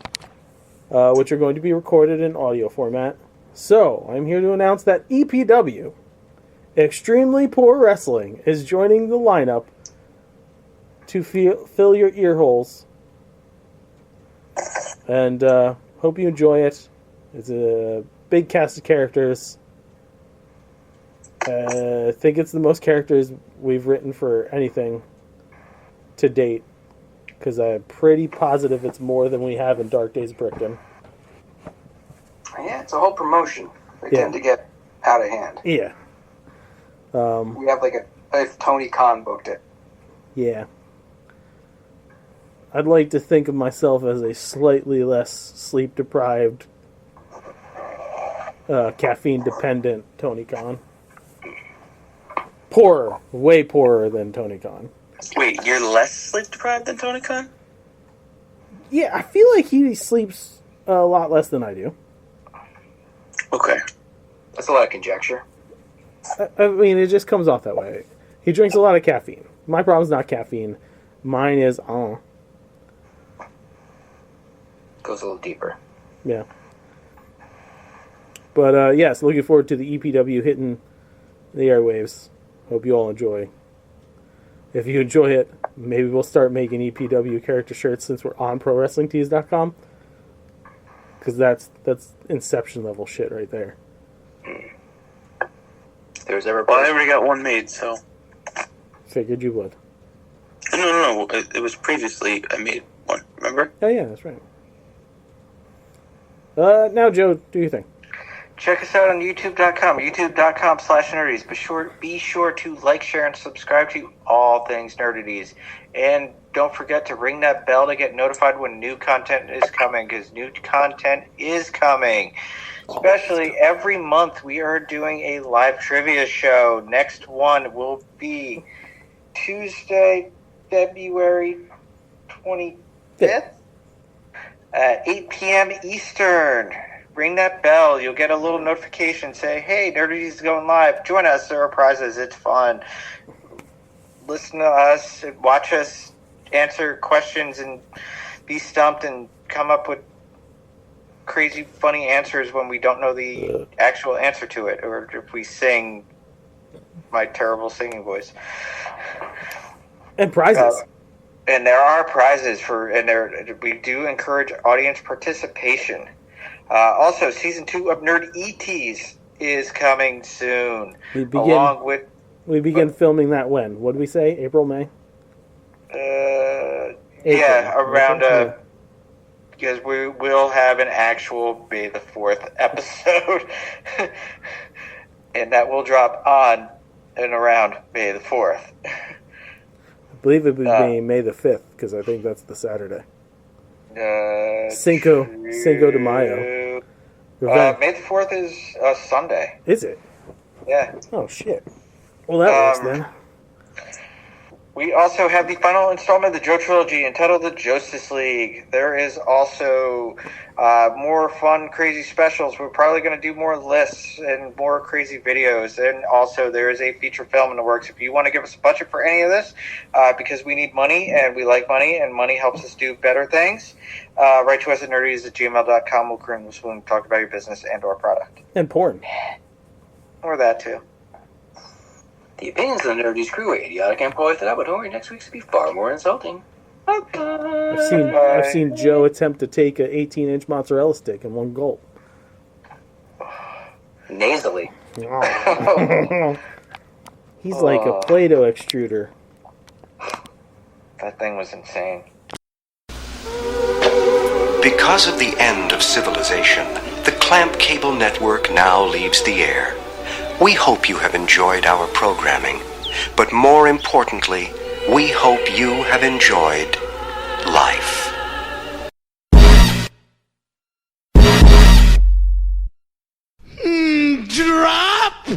which are going to be recorded in audio format. So, I'm here to announce that EPW, Extremely Poor Wrestling, is joining the lineup to fill your ear holes. And hope you enjoy it. It's a big cast of characters. I think it's the most characters we've written for anything to date, because I'm pretty positive it's more than we have in Dark Days of Brickton. Yeah, it's a whole promotion. They tend to get out of hand. Yeah. We have if Tony Khan booked it. Yeah. I'd like to think of myself as a slightly less sleep-deprived, caffeine-dependent Tony Khan. Poorer. Way poorer than Tony Khan. Wait, you're less sleep deprived than Tony Khan? Yeah, I feel like he sleeps a lot less than I do. Okay. That's a lot of conjecture. I mean, it just comes off that way. He drinks a lot of caffeine. My problem's not caffeine. Mine is, Goes a little deeper. Yeah. But, yes, looking forward to the EPW hitting the airwaves. Hope you all enjoy. If you enjoy it, maybe we'll start making EPW character shirts since we're on ProWrestlingTees.com. Because that's Inception level shit right there. There's ever. Well, I already got one made, so. Figured you would. No. It was previously I made one. Remember? Oh, yeah, that's right. Now, Joe, do your thing. Check us out on youtube.com, youtube.com/nerdities. Be sure to like, share, and subscribe to all things Nerdities. And don't forget to ring that bell to get notified when new content is coming, because new content is coming. Especially every month we are doing a live trivia show. Next one will be Tuesday, February 25th at 8 p.m. Eastern. ring that bell. You'll get a little notification. Say, hey, Nerdities is going live. Join us. There are prizes. It's fun. Listen to us. Watch us answer questions and be stumped and come up with crazy, funny answers when we don't know the actual answer to it, or if we sing my terrible singing voice. And prizes. And there are prizes we do encourage audience participation. Also, season 2 of Nerd ETs is coming soon. We begin filming that when? What did we say? April, May? Around because we will have an actual May the 4th episode, and that will drop on and around May the 4th. I believe it would be May the 5th, because I think that's the Saturday. Cinco de Mayo. May the 4th is Sunday. Is it? Yeah. Oh, shit. Well, that works then. We also have the final installment of the Joe Trilogy entitled The Justice League. There is also more fun, crazy specials. We're probably going to do more lists and more crazy videos. And also there is a feature film in the works. If you want to give us a budget for any of this, because we need money and we like money and money helps us do better things, write to us at nerdies@gmail.com. We'll willing to talk about your business and or product. And porn. Or that too. The opinions of the Nerdies crew are idiotic and poised that but don't worry, next week's will be far more insulting. I've seen Joe attempt to take an 18-inch mozzarella stick in one gulp. Nasally. He's like a Play-Doh extruder. That thing was insane. Because of the end of civilization, the Clamp Cable Network now leaves the air. We hope you have enjoyed our programming, but more importantly, we hope you have enjoyed life.